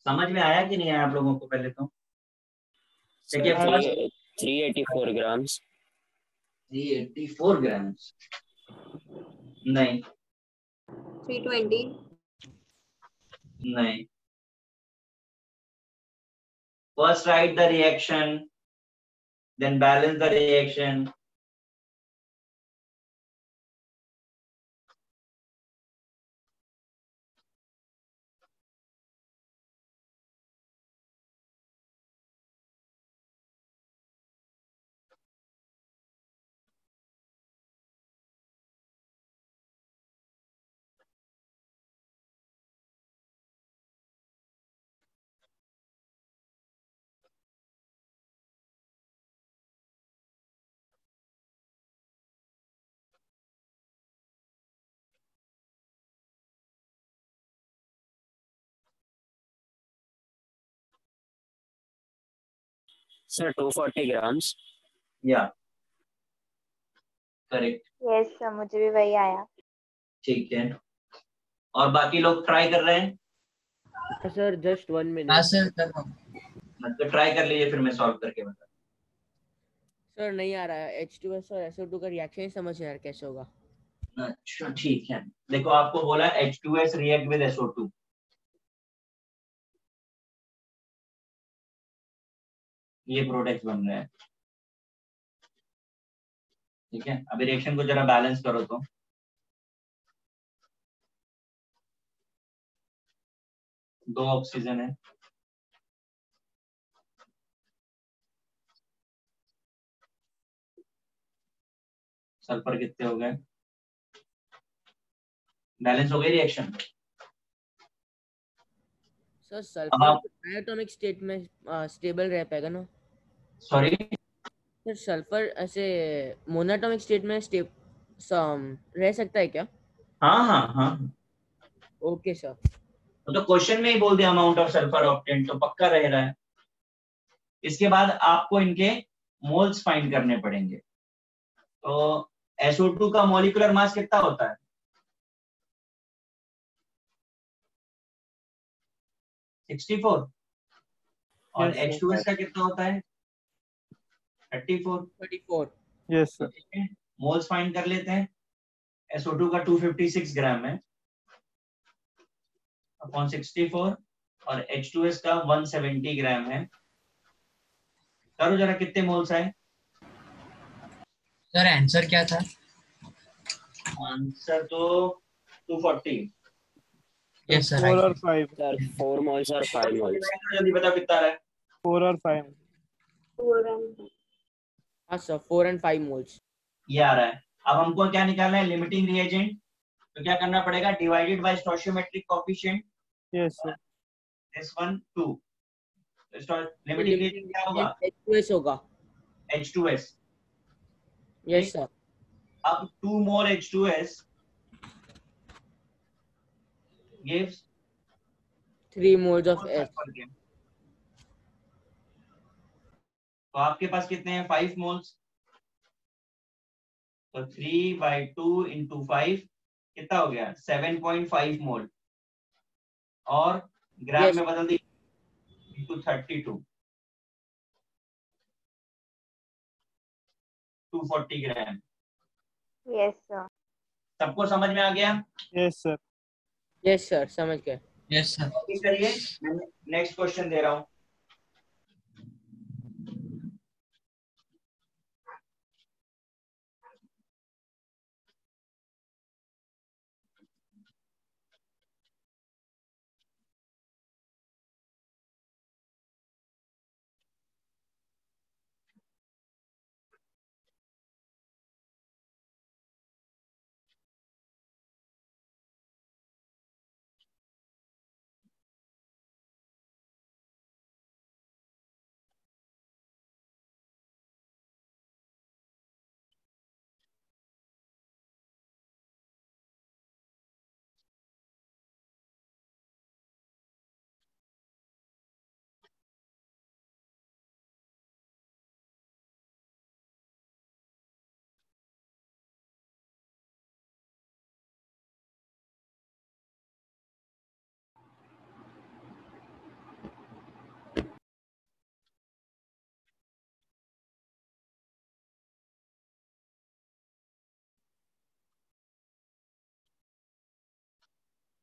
समझ में आया कि नहीं आया आप लोगों को? पहले तो देखिए, सर फर्स्ट 384 ग्राम्स। 384 ग्राम्स नहीं, 320। नहीं। First write the reaction, then balance the reaction. Sir 240 grams. या करेक्ट, यस सर, मुझे भी वही आया। ठीक है। और बाकी लोग ट्राई कर रहे हैं? Sir just 1 minute. हाँ सर कर रहा हूँ। तो ट्राई कर लीजिए, फिर मैं सॉल्व करके बता। सर नहीं आ रहा है, H2S और SO2 का रिएक्शन ही समझ नहीं आ रहा कैसे होगा। अच्छा ठीक है, देखो आपको बोला H2S रिएक्ट विद SO2, ये प्रोडक्ट्स बन रहे हैं। ठीक है, अभी रिएक्शन को जरा बैलेंस करो तो। दो ऑक्सीजन है, सल्फर कितने हो गए? बैलेंस हो गई reaction. Sir sulphur diatomic state में स्टेबल रह पाएगा ना? सॉरी सर सल्फर ऐसे मोनोटोमिक स्टेट में रह सकता है क्या? हाँ हाँ हाँ, ओके सर। तो क्वेश्चन में ही बोल दिया अमाउंट ऑफ सल्फर ऑब्टेन, तो पक्का रह रहा है। इसके बाद आपको इनके मोल्स फाइंड करने पड़ेंगे। तो SO2 का मॉलिक्यूलर मास कितना होता है? 64। और H2S का कितना होता है? 34। Yes sir. ठीक है, मोल्स फाइंड कर लेते हैं। SO2 का 256 ग्राम है अपॉन 64, और H2S का 170 ग्राम है। करो जरा, कितने मोल्स आए? सर आंसर क्या था? आंसर तो 240। यस सर 4 और 5। सर 4 मोल्स और 5 मोल्स। जल्दी बताओ कितना आ रहा है? 4 और 5। 4 and हाँ सर 4 and 5 मोल्स। ये आ रहा है। अब हमको क्या निकालना है? Limiting reagent. तो क्या करना पड़ेगा? Divided by stoichiometric coefficient, yes sir. This one 2। Limiting reagent क्या होगा? H2S होगा। H2S। Yes sir. अब 2 more H2S gives 3 moles of H। तो आपके पास कितने हैं? 5 मोल्स। तो 3/2 इंटू 5 कितना हो गया? 7.5 मोल। और ग्राम Yes। में बदल दी इंटू 32, 240 ग्राम। Yes sir. सबको समझ में आ गया? Yes sir. यस सर समझ गए। Yes sir. कॉपी करिए, मैं नेक्स्ट क्वेश्चन दे रहा हूँ।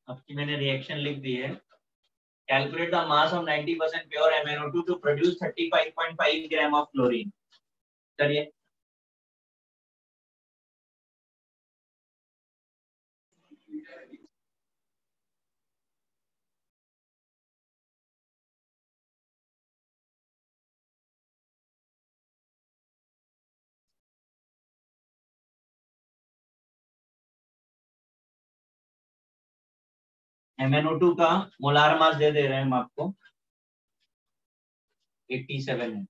आपकी मैंने रिएक्शन लिख दी है। Calculate the mass of 90% pure MnO2 to produce 35.5 gram of chlorine. करिए। MnO2 का मोलार मास दे रहे हैं हम आपको, 87 है।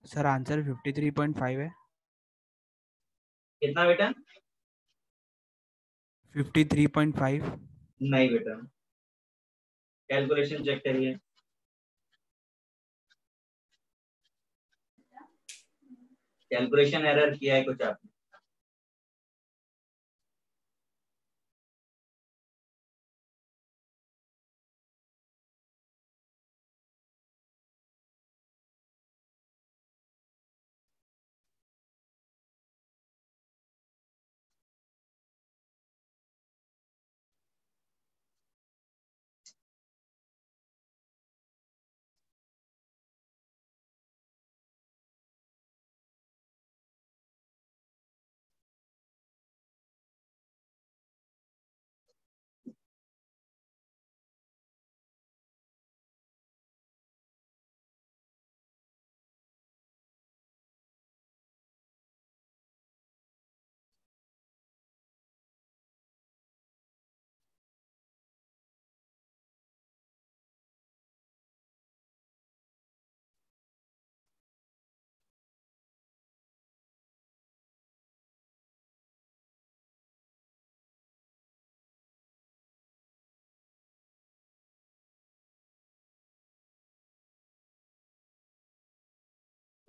सर आंसर 53.5 है। कितना बेटा? 53.5। नहीं बेटा, कैलकुलेशन चेक करिए। कैलकुलेशन एरर किया है कुछ आपने।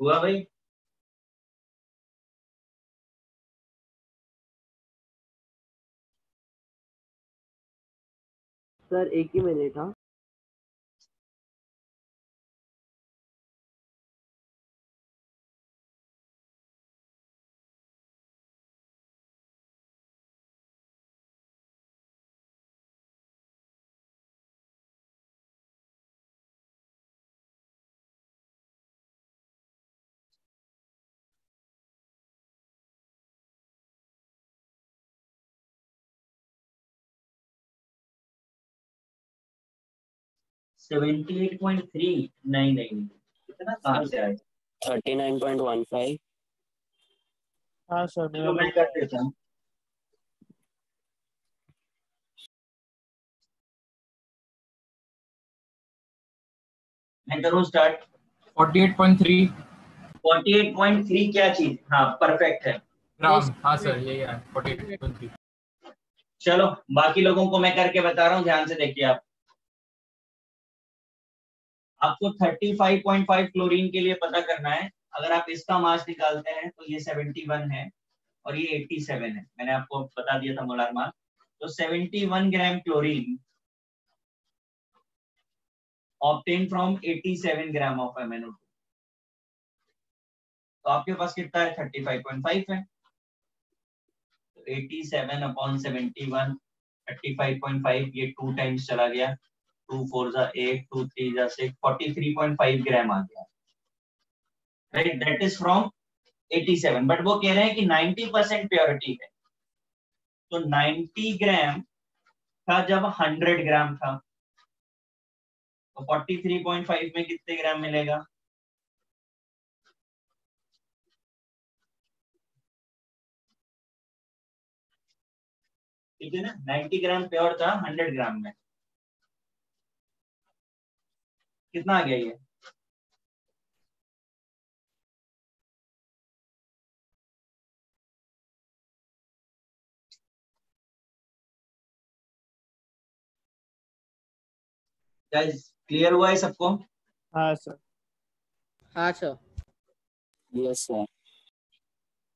हुआ भाई? सर एक ही मिनट। हाँ सेवेंटी 78.3। नहीं नहीं, इतना कहाँ से आए? 39.15। हाँ सर, चलो मेरा मैं कर देता हूँ। मैं करूँ स्टार्ट? 48.3 48.3 क्या चीज? हाँ परफेक्ट है। ग्राम। हाँ सर यही है 48.3। चलो बाकी लोगों को मैं करके बता रहा हूँ, ध्यान से देखिए आप। आपको 35.5 क्लोरीन के लिए पता करना है। अगर आप इसका मास निकालते हैं तो ये 71 है और ये 87 है। मैंने आपको बता दिया था मोलार मास। तो 71 gram chlorine obtain from 87 gram of MnO2। तो आपके पास कितना है? 35.5 है। तो 87 अपॉन 71, 35.5, ये 2 टाइम्स चला गया। 2 4 जा 8, 2 3 जा 6, 43.5 ग्राम आ गया। Right, that is from 87। But वो कह रहे हैं कि 90% प्योरिटी है। तो 90 ग्राम था जब 100 ग्राम था, तो 43.5 में कितने ग्राम मिलेगा? ठीक है ना, 90 ग्राम प्योर था 100 ग्राम में, कितना आ गया ये? गाइस क्लियर हुआ है सबको? हाँ सर। हाँ सर। Yes, sir.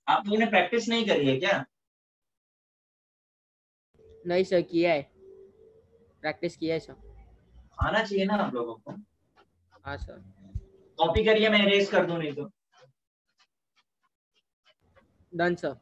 आप लोगों ने प्रैक्टिस नहीं करी है क्या? नहीं सर, किया है, प्रैक्टिस किया है सर। आना चाहिए ना आप लोगों को। हाँ सर। कॉपी करिए, मैं इरेज कर दूं नहीं तो। Done sir.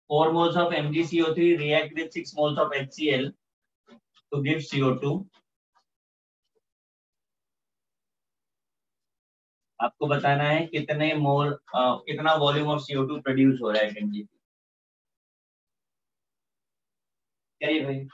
Four moles of MgCO3 react with 6 moles of HCl to give CO2. आपको बताना है कितने मोल कितना वॉल्यूम ऑफ CO2 प्रोड्यूस हो रहा है एनजीसी। करिए भाई।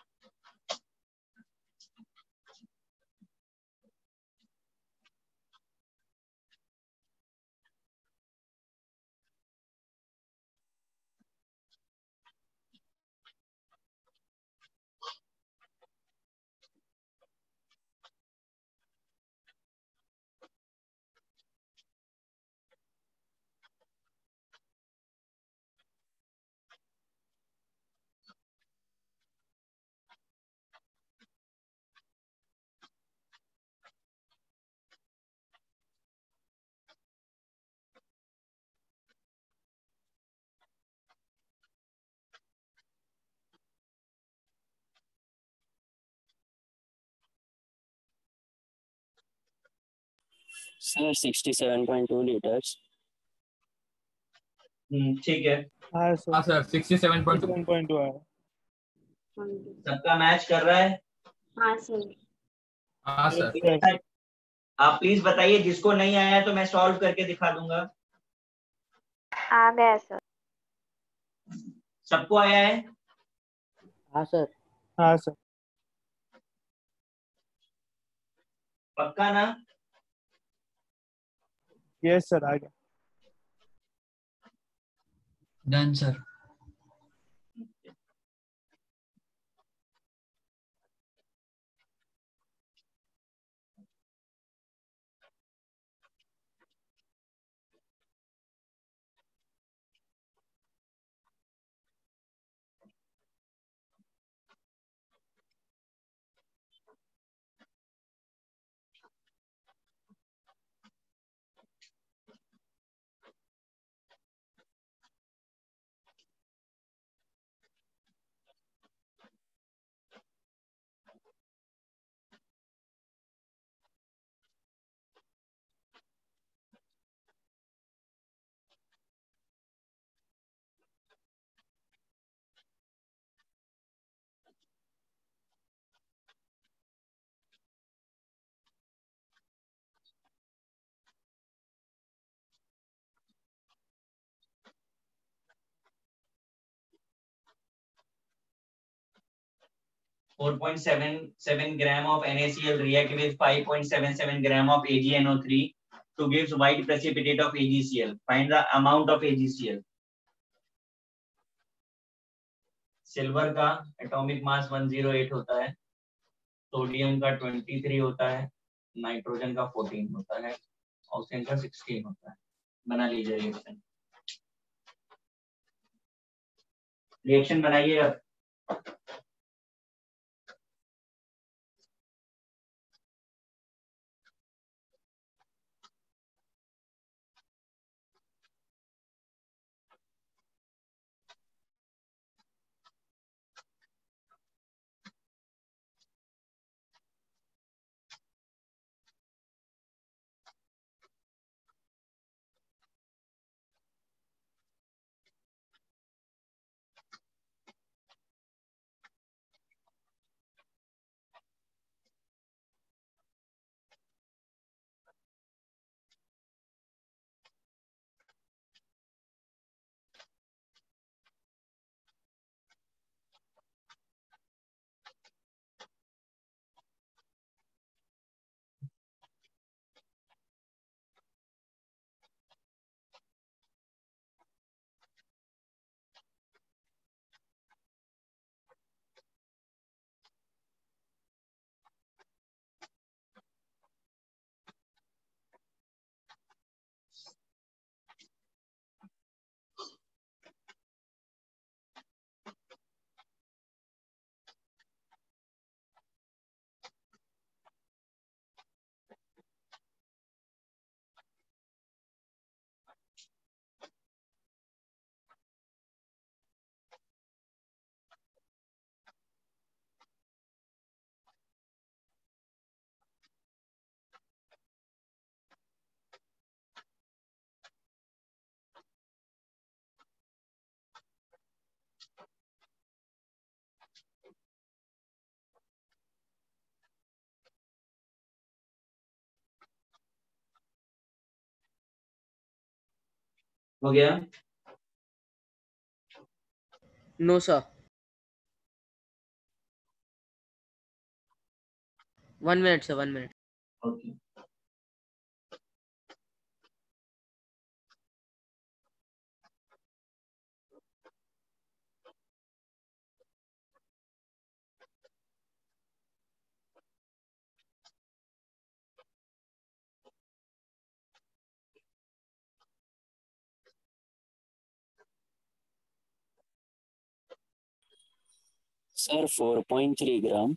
Sir, 67.2 liters. ठीक है, हाँ सर। हाँ सर 67.2। 7.2 है। सबका मैच कर रहा है। हाँ सर। हाँ सर। Yes. आप प्लीज बताइए, जिसको नहीं आया तो मैं सॉल्व करके दिखा दूंगा। आ गया सर। सबको आया है? हाँ सर। हाँ सर। पक्का ना? यस सर, आ गया। Done sir. 4.77 gram of NaCl react with 5.77 gram of AgNO3 to gives white precipitate of AgCl. Find the amount of AgCl. Silver का एटॉमिक मास 108 होता है, सोडियम का 23 होता है, नाइट्रोजन का 14 होता है, ऑक्सीजन का 16 होता है। बना लीजिए रिएक्शन। रिएक्शन बनाइए अब। हो गया? No sir, 1 minute sir, 1 minute. Okay. Sir 4.3 gram.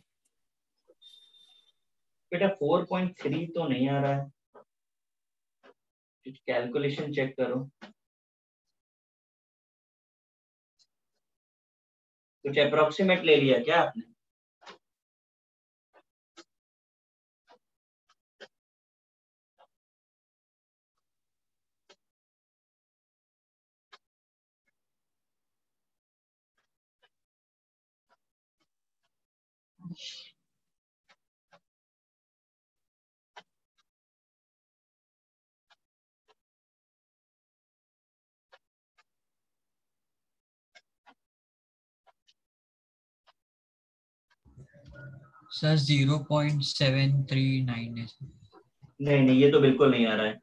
बेटा 4.3 तो नहीं आ रहा है, कैलकुलेशन चेक करो। कुछ अप्रोक्सीमेट ले लिया क्या आपने? सर 0.739 है सर। नहीं, ये तो बिल्कुल नहीं आ रहा है।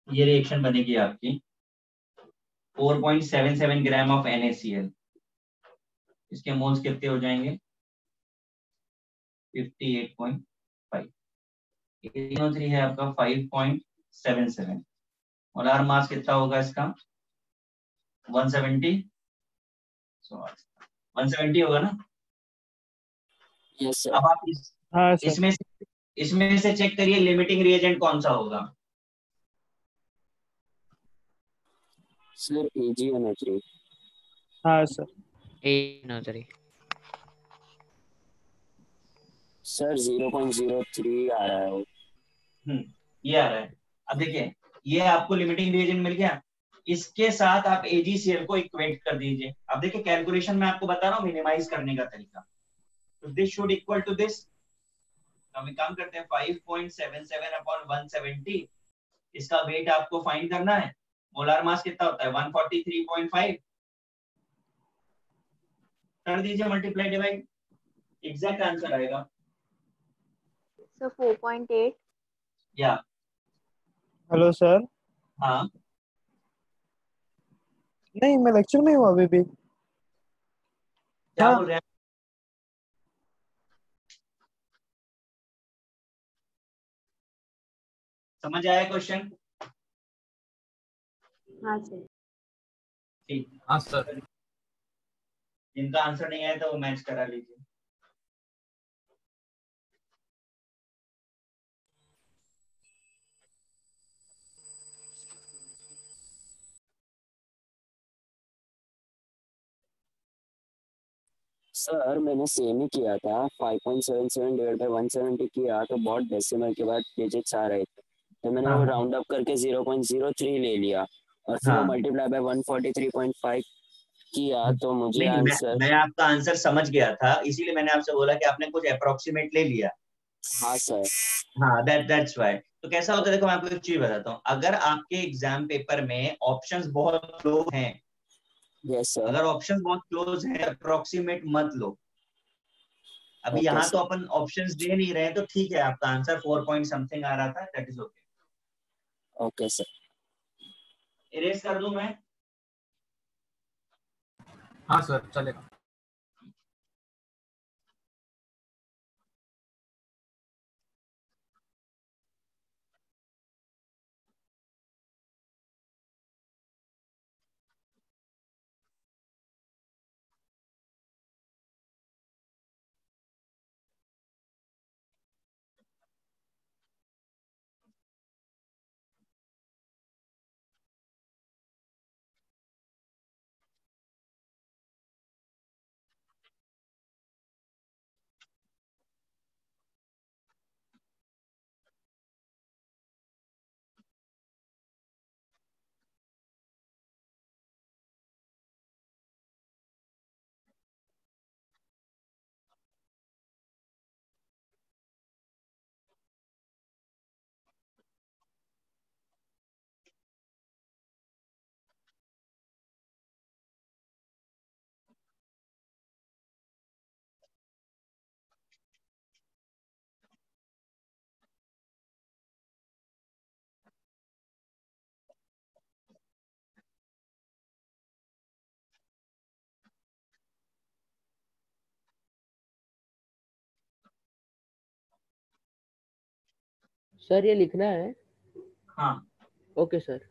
ये रिएक्शन बनेगी आपकी 4.77 ग्राम ऑफ NaCl। इसके मोल्स कितने हो जाएंगे? 58.5। NO3 है आपका 5.77। मोलार मास कितना होगा इसका? 170 170 होगा ना? Yes sir. अब आप हाँ सर। इसमें से चेक करिए लिमिटिंग रिएजेंट कौन सा होगा। Sir AgNO3। हाँ सर। NO3 सर 0.03 आ रहा है वो। ये आ रहा है। अब देखिए, ये आपको लिमिटिंग रिएजेंट मिल गया। इसके साथ आप AgCl को इक्वेट कर दीजिए। अब देखिए कैलकुलेशन में आपको बता रहा हूँ मिनिमाइज करने का तरीका। तो this should equal to this. हम एक काम करते हैं 5.77 अपॉन 170। इसका वेट आपको फाइंड करना है। मोलार मास कितना होता है? 143.5 कर दीजिए मल्टीप्लाई डिवाइड, एग्जैक्ट आंसर आएगा। So 4.8. या हेलो सर। हाँ, नहीं, मैं लेक्चर में हूँ अभी भी। क्या हाँ। बोल रहे हैं? समझ आया क्वेश्चन? हाँ सर। ठीक। हाँ सर। जिनका आंसर नहीं आया था वो मैच करा लीजिए। सर मैंने सेम ही किया था, 5.77 डिवाइड बाय 170 किया तो बहुत डेसिमल के बाद डिजिट्स आ रहे थे, तो मैंने वो हाँ राउंड अप करके 0.03 ले लिया और फिर वो हाँ। मल्टीप्लाई बाय 143.5 किया तो मुझे नहीं, आंसर। मैं आपका आंसर समझ गया था, इसीलिए मैंने आपसे बोला कि आपने कुछ अप्रोक्सीमेट ले लिया। हाँ सर। हाँ, दैट्स व्हाई। तो कैसा होता है, देखो मैं आपको एक चीज बताता हूँ। अगर आपके एग्जाम पेपर में ऑप्शंस बहुत क्लोज हैं, यस सर। अगर ऑप्शंस बहुत क्लोज हैं, अप्रोक्सीमेट मत लो। अभी ओके यहाँ तो सर। अपन ऑप्शंस दे नहीं रहे हैं, तो ठीक है, आपका आंसर 4 पॉइंट समथिंग आ रहा था, that is okay. Okay sir. Erase कर दूं मैं? हाँ सर चलेगा। सर ये लिखना है? हाँ ओके सर।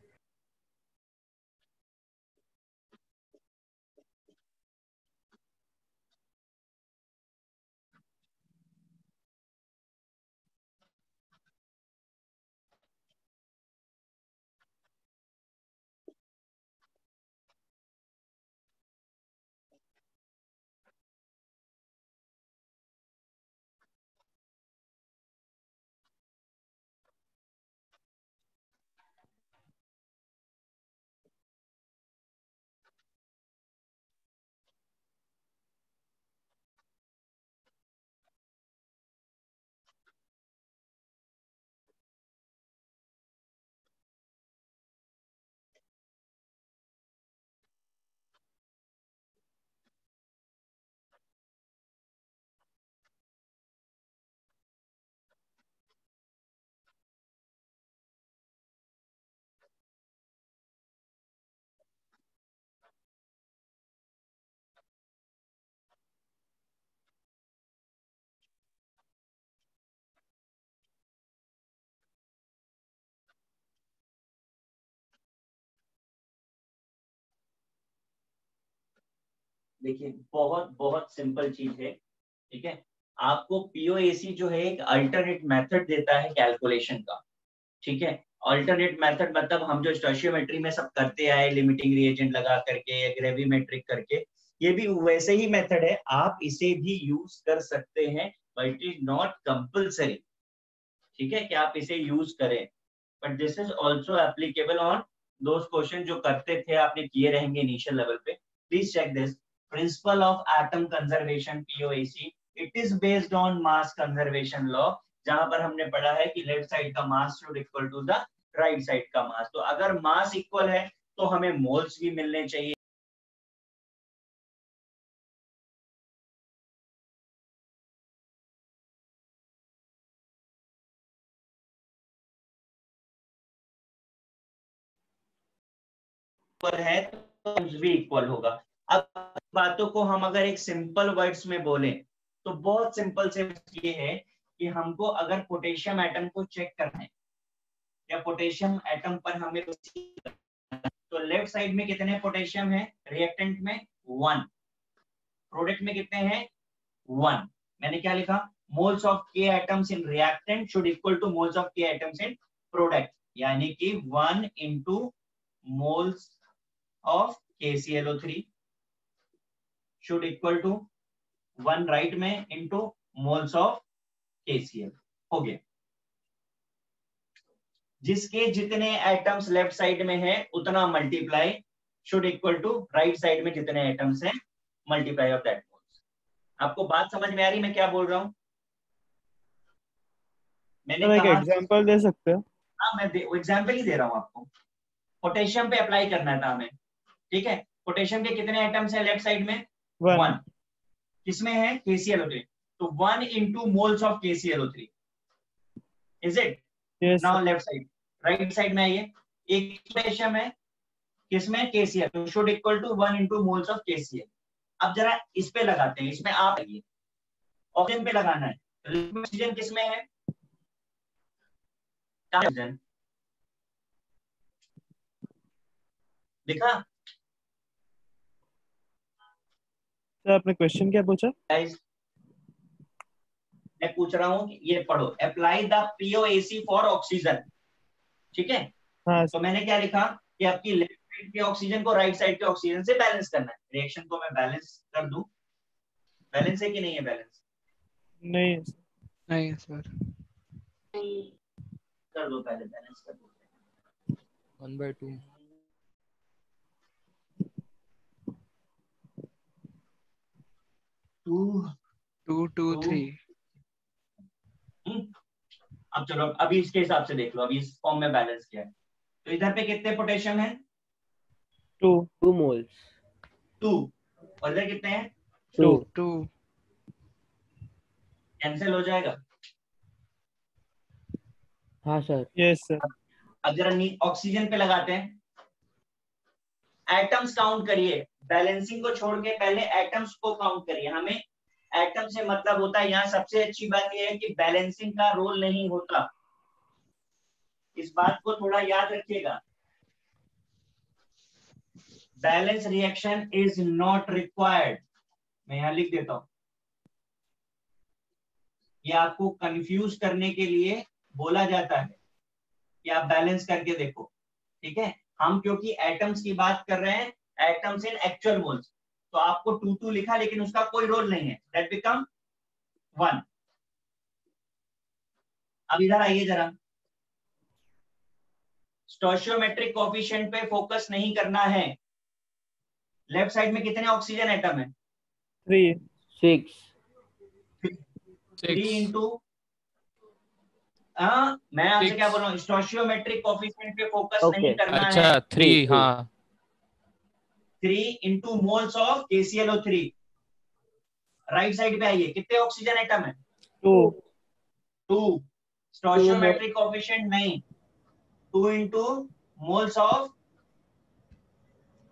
देखिए बहुत बहुत सिंपल चीज है, ठीक है। आपको पीओएसी जो है एक अल्टरनेट मेथड देता है कैलकुलेशन का, ठीक है। अल्टरनेट मेथड मतलब हम जो स्टोइचियोमेट्री में सब करते आए, लिमिटिंग रिएजेंट लगा करके या ग्रेविमेट्रिक करके, ये भी वैसे ही मेथड है, आप इसे भी यूज कर सकते हैं, but it is not compulsory, ठीक है, कि आप इसे यूज करें। But this is also applicable on those question जो करते थे, आपने किए रहेंगे इनिशियल लेवल पे। Please check this principle of atom conservation POAC, it is based on mass conservation law, जहां पर हमने पढ़ा है कि लेफ्ट साइड का mass should equal to the right side का मास। तो अगर मास इक्वल है तो हमें मोल्स भी मिलने चाहिए। इक्वल है तो भी इक्वल होगा। अब बातों को हम अगर एक सिंपल वर्ड्स में बोलें तो बहुत सिंपल से ये है कि हमको अगर पोटेशियम एटम को चेक करना है या पोटेशियम एटम पर हमें तो लेफ्ट साइड में कितने पोटेशियम है, रिएक्टेंट में 1, प्रोडक्ट में कितने हैं 1। मैंने क्या लिखा, मोल्स ऑफ के atoms in reactant should equal two moles of के एटम्स इन प्रोडक्ट, यानी कि 1 into moles of KClO3 should equal to 1 right में into moles of KCl। हो गया, जिसके जितने एटम्स लेफ्ट साइड में है उतना multiply should equal to right side में जितने एटम्स हैं मल्टीप्लाई ऑफ दैट मोल्स। आपको बात समझ में आ रही मैं क्या बोल रहा हूं? मैंने एक कहा एग्जांपल दे सकते हैं? हाँ, मैं एग्जांपल ही दे रहा हूं आपको। पोटेशियम पे अप्लाई करना था हमें, ठीक है। पोटेशियम के कितने एटम्स हैं लेफ्ट साइड में 1, किसमें है KClO3, तो 1 into moles of KClO3 is it? Yes, now left side, right side में आइए, एक पोटेशियम है किसमें KCl, तो should equal to 1 into moles of KCl। अब जरा इस पे लगाते हैं, इसमें आप आइए, ऑक्सीजन पे लगाना है, ऑक्सीजन किसमें है, ऑक्सीजन लिखा। सर आपने क्वेश्चन क्या पूछा? मैं पूछ रहा हूँ कि ये पढ़ो, apply the POAC for oxygen, ठीक है। हाँ तो मैंने क्या लिखा कि आपकी लेफ्ट साइड के ऑक्सीजन को राइट साइड के ऑक्सीजन से बैलेंस करना है। रिएक्शन को मैं बैलेंस कर दूं, बैलेंस है कि नहीं है? बैलेंस नहीं नहीं सर। कर दो, पहले बैलेंस कर दो। 1/2 2 2 3। अब चलो अभी इसके हिसाब से देख लो, अभी इस फॉर्म में बैलेंस किया है, तो इधर पे कितने पोटेशियम है 2 मोल्स, 2, और इधर कितने हैं 2 2 कैंसिल हो जाएगा। हाँ सर। Yes sir. अब जरा ऑक्सीजन पे लगाते हैं, एटम्स काउंट करिए, बैलेंसिंग को छोड़ के पहले एटम्स को काउंट करिए। हमें एटम से मतलब होता है, यहाँ सबसे अच्छी बात यह है कि बैलेंसिंग का रोल नहीं होता, इस बात को थोड़ा याद रखिएगा, balance reaction is not required. मैं यहां लिख देता हूं, ये आपको कंफ्यूज करने के लिए बोला जाता है कि आप बैलेंस करके देखो, ठीक है। हम क्योंकि एटम्स की बात कर रहे हैं, एटम्स इन एक्चुअल मोल्स, तो आपको 2 लिखा लेकिन उसका कोई रोल नहीं है, दैट बिकम 1। अब इधर आइए जरा, स्टोइचियोमेट्रिक कोएफिशिएंट पे फोकस नहीं करना है। लेफ्ट साइड में कितने ऑक्सीजन एटम है? 3 6 3 इंटू, मैं आपसे क्या बोल रहा हूँ, स्टोइचियोमेट्रिक कोएफिशिएंट पे फोकस नहीं करना है। अच्छा 3 हाँ 3 into moles of KClO3। Right side पे आइए, कितने ऑक्सीजन एटम है? 2 2। स्टोइचियोमेट्रिक कोएफिशिएंट नहीं, 2 इंटू मोल्स ऑफ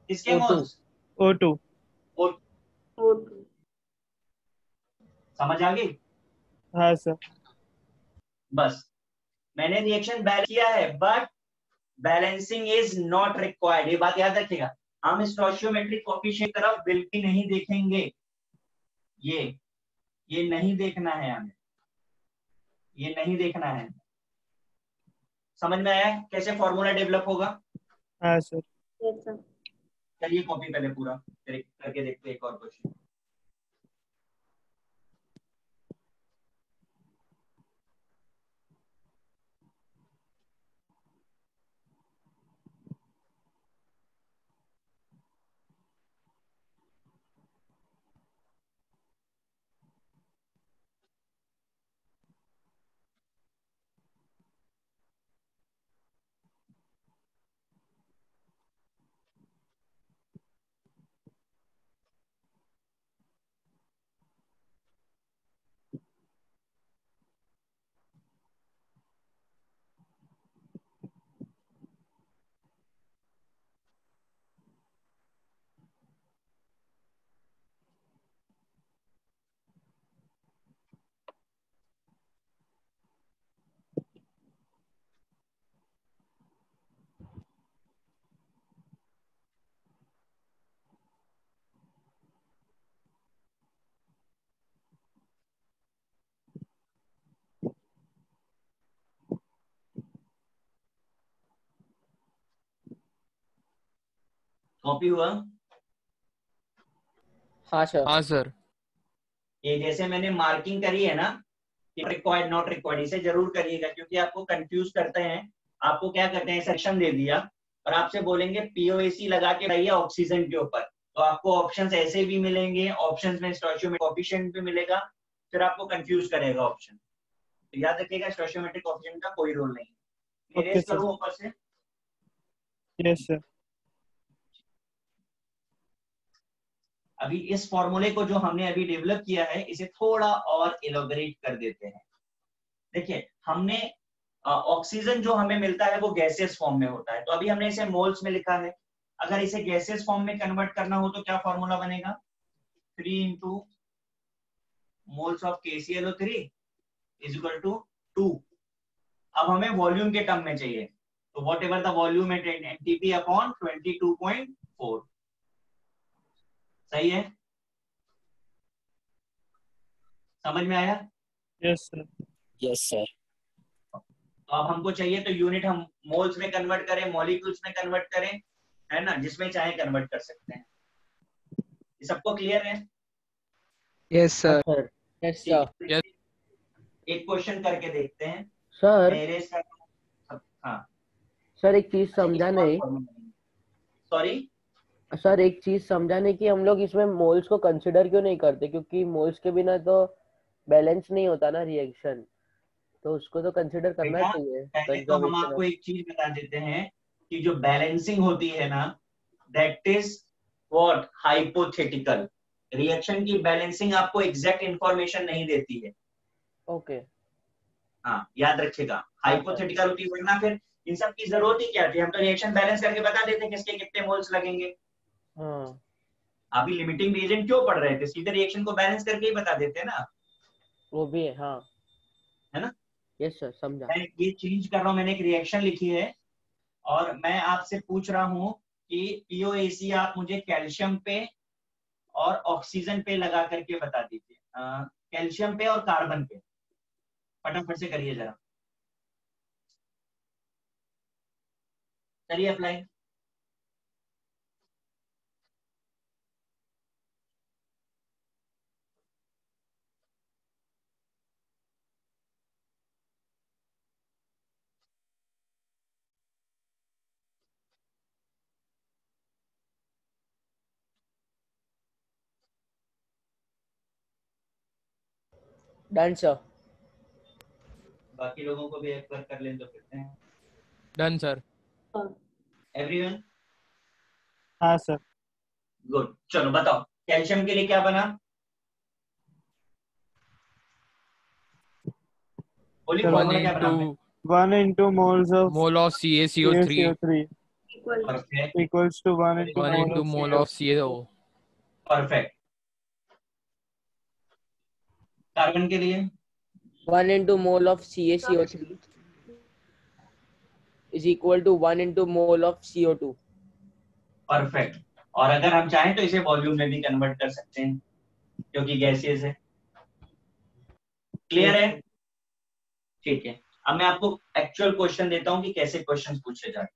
किसके मोल्स? O2 समझ आ गई? हाँ सर। बस मैंने रिएक्शन बैलेंस किया है, but balancing is not required. ये बात याद रखिएगा, हम स्टोइचियोमेट्रिक कोएफिशिएंट की तरफ बिल्कुल नहीं देखेंगे, ये नहीं देखना है हमें, ये नहीं देखना है। समझ में आया कैसे फॉर्मूला डेवलप होगा? हाँ सर। चलिए कॉपी पहले पूरा करके देखते हैं एक और क्वेश्चन। कॉपी हुआ? हाँ सर। हाँ सर ये जैसे मैंने मार्किंग करी है ना, रिक्वायर्ड नॉट रिक्वायर्ड, इसे जरूर करिएगा क्योंकि आपको कंफ्यूज करते हैं। आपको क्या करते हैं, सेक्शन दे दिया और आपसे बोलेंगे POAC लगा के रहिए ऑक्सीजन के ऊपर, तो आपको ऑप्शंस ऐसे भी मिलेंगे, ऑप्शंस में स्टोइचियोमेट्रिक कोएफिशिएंट भी मिलेगा, फिर आपको कंफ्यूज करेगा ऑप्शन। तो याद रखिएगा स्टोइचियोमेट्रिक कोएफिशिएंट का कोई रोल नहीं है। Okay erase sir. करूं ऊपर से? Yes sir. अभी इस फॉर्मूले को जो हमने अभी डेवलप किया है, इसे थोड़ा और इलॉबरेट कर देते हैं। देखिए, हमने ऑक्सीजन जो हमें मिलता है वो गैसियस फॉर्म में होता है, तो अभी हमने इसे मोल्स में लिखा है। अगर इसे गैसियस फॉर्म में कन्वर्ट करना हो तो क्या फॉर्मूला बनेगा? 3 into moles of KClO3 is equal to 2। अब हमें वॉल्यूम के टर्म में चाहिए, तो whatever the volume at NTP upon 22.4। सही है? समझ में आया? Yes sir. Yes sir. तो अब हमको चाहिए तो यूनिट हम मोल्स में कन्वर्ट करें, मॉलिक्यूल्स में कन्वर्ट करें, है ना, जिसमें चाहे कन्वर्ट कर सकते हैं। ये सबको क्लियर है? Yes sir. सर यस ठीक सर। है, एक क्वेश्चन करके देखते हैं। सर मैं erase कर दूं। हाँ सर एक चीज समझा नहीं। सॉरी, सर एक चीज समझा नहीं कि हम लोग इसमें मोल्स को कंसिडर क्यों नहीं करते, क्योंकि मोल्स के बिना तो बैलेंस नहीं होता ना रिएक्शन, तो उसको तो कंसिडर करना बेटा चाहिए। पहले तो हम आपको एक चीज बता देते हैं कि जो बैलेंसिंग होती है ना, that is what, hypothetical. Reaction की बैलेंसिंग आपको एग्जैक्ट इंफॉर्मेशन नहीं देती है। ओके। हाँ याद रखिएगा, हाइपोथेटिकल होती है, वरना फिर इन सब की जरूरत ही क्या थी? हम तो रिएक्शन बैलेंस करके बता देते किसके कितने मोल्स लगेंगे। हाँ अभी लिमिटिंग रिएजेंट क्यों पढ़ रहे थे? सीधे रिएक्शन को बैलेंस करके ही बता देते ना, वो भी है। हाँ है ना। यस सर, समझा। मैं ये चेंज कर रहा हूँ, मैंने एक रिएक्शन लिखी है और मैं आपसे पूछ रहा हूँ कि पीओएसी आप मुझे कैल्शियम पे और ऑक्सीजन पे लगा करके बता दीजिए। कैल्शियम पे और कार्बन पे फटाफट से करिए जरा, करिए अप्लाई। Done sir. बाकी लोगों को भी एक बार कर लें तो करते हैं। Done sir. एवरीवन हाँ सर। गुड। चलो बताओ कैल्शियम के लिए क्या बना, बोलिए सर वन फॉर्मूला क्या बना आपने? Into 1 moles of mole of CaCO3 CaCO3 perfect, equals to 1 1 mole into of mole CO. Of CO। Perfect. Carbon के लिए 1 into mole of CaCO3 is equal to 1 into mole of CO2। Perfect. और अगर हम चाहें तो इसे volume में भी कन्वर्ट कर सकते हैं क्योंकि गैसियस है। क्लियर है? ठीक है, अब मैं आपको एक्चुअल क्वेश्चन देता हूं कि कैसे क्वेश्चन पूछे जाते हैं।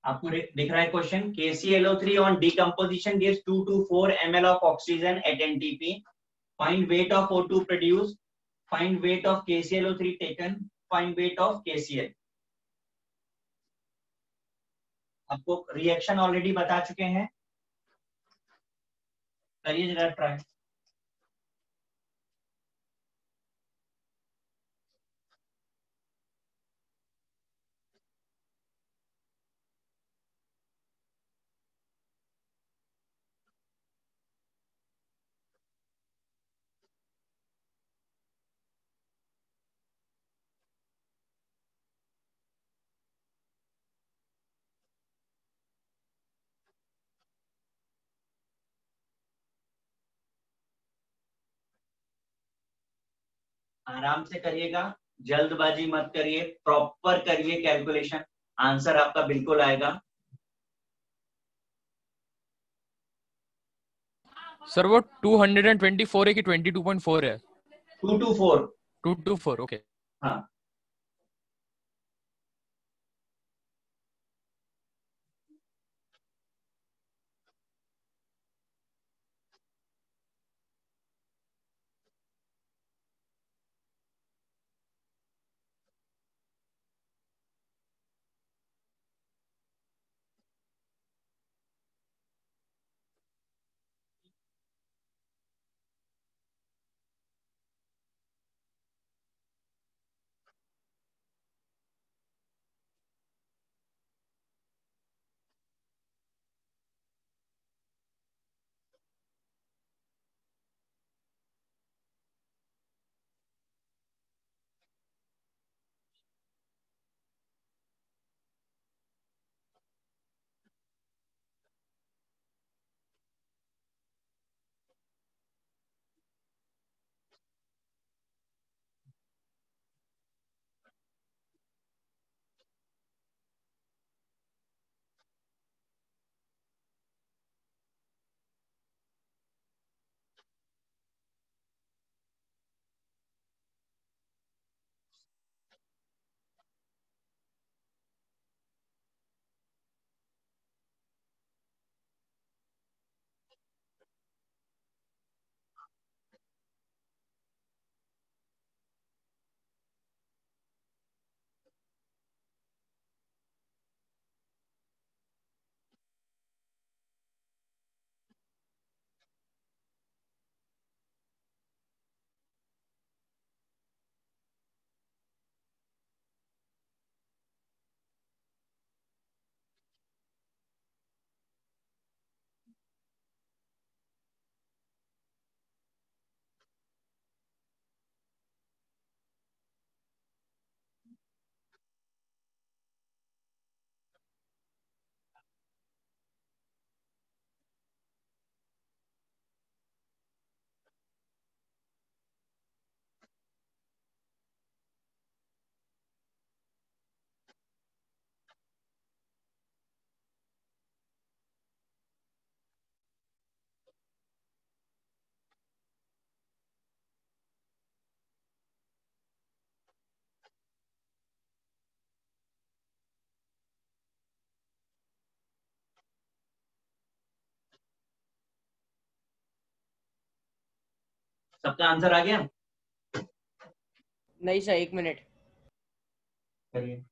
आपको दिख रहा है question, KClO3 on decomposition gives 2 to 4 ml of oxygen at NTP. Find weight of O2 produced. Find weight of KClO3 taken. Find weight of KCl. आपको रिएक्शन ऑलरेडी बता चुके हैं, करिए जरा ट्राई। आराम से करिएगा, जल्दबाजी मत करिए, प्रॉपर करिए कैलकुलेशन, आंसर आपका बिल्कुल आएगा। सर वो 224 है कि 22.4 है? 224। 224 ओके। हाँ सबका आंसर आ गया? नहीं सर, 1 मिनट। करिए।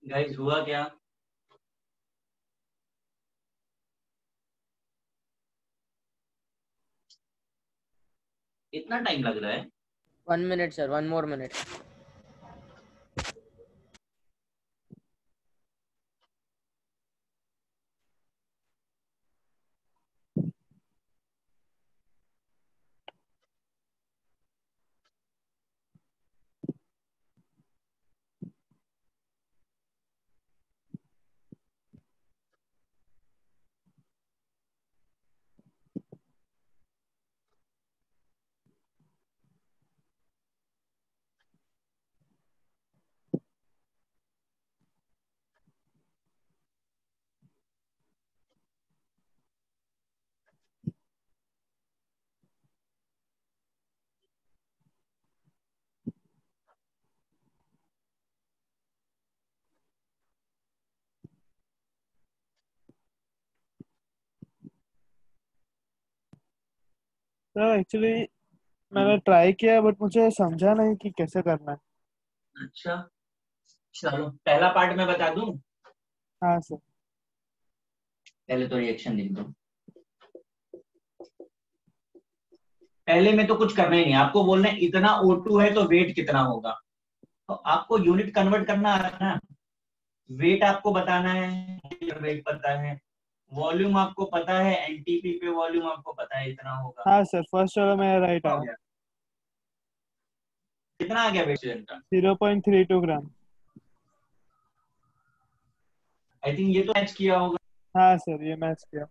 गाइस हुआ क्या? इतना टाइम लग रहा है? 1 minute sir, 1 more minute। Sir actually मैंने ट्राई किया बट मुझे समझा नहीं कि कैसे करना है। अच्छा चलो पहला पार्ट मैं बता दूं। हाँ सर। पहले तो रिएक्शन लिख दो। पहले में तो कुछ करना ही नहीं, आपको बोलना है इतना O2 है तो वेट कितना होगा। तो आपको यूनिट कन्वर्ट करना आ रहा है ना। वेट आपको बताना है, वेट पता है, वॉल्यूम आपको पता है, एनटीपी पे वॉल्यूम आपको पता है इतना होगा। हाँ सर, फर्स्ट वाला मेरा राइट हो आया। गया। कितना आ गया वेट का? 0.32 ग्राम। आई थिंक ये तो मैच किया होगा। हाँ सर, ये मैच किया।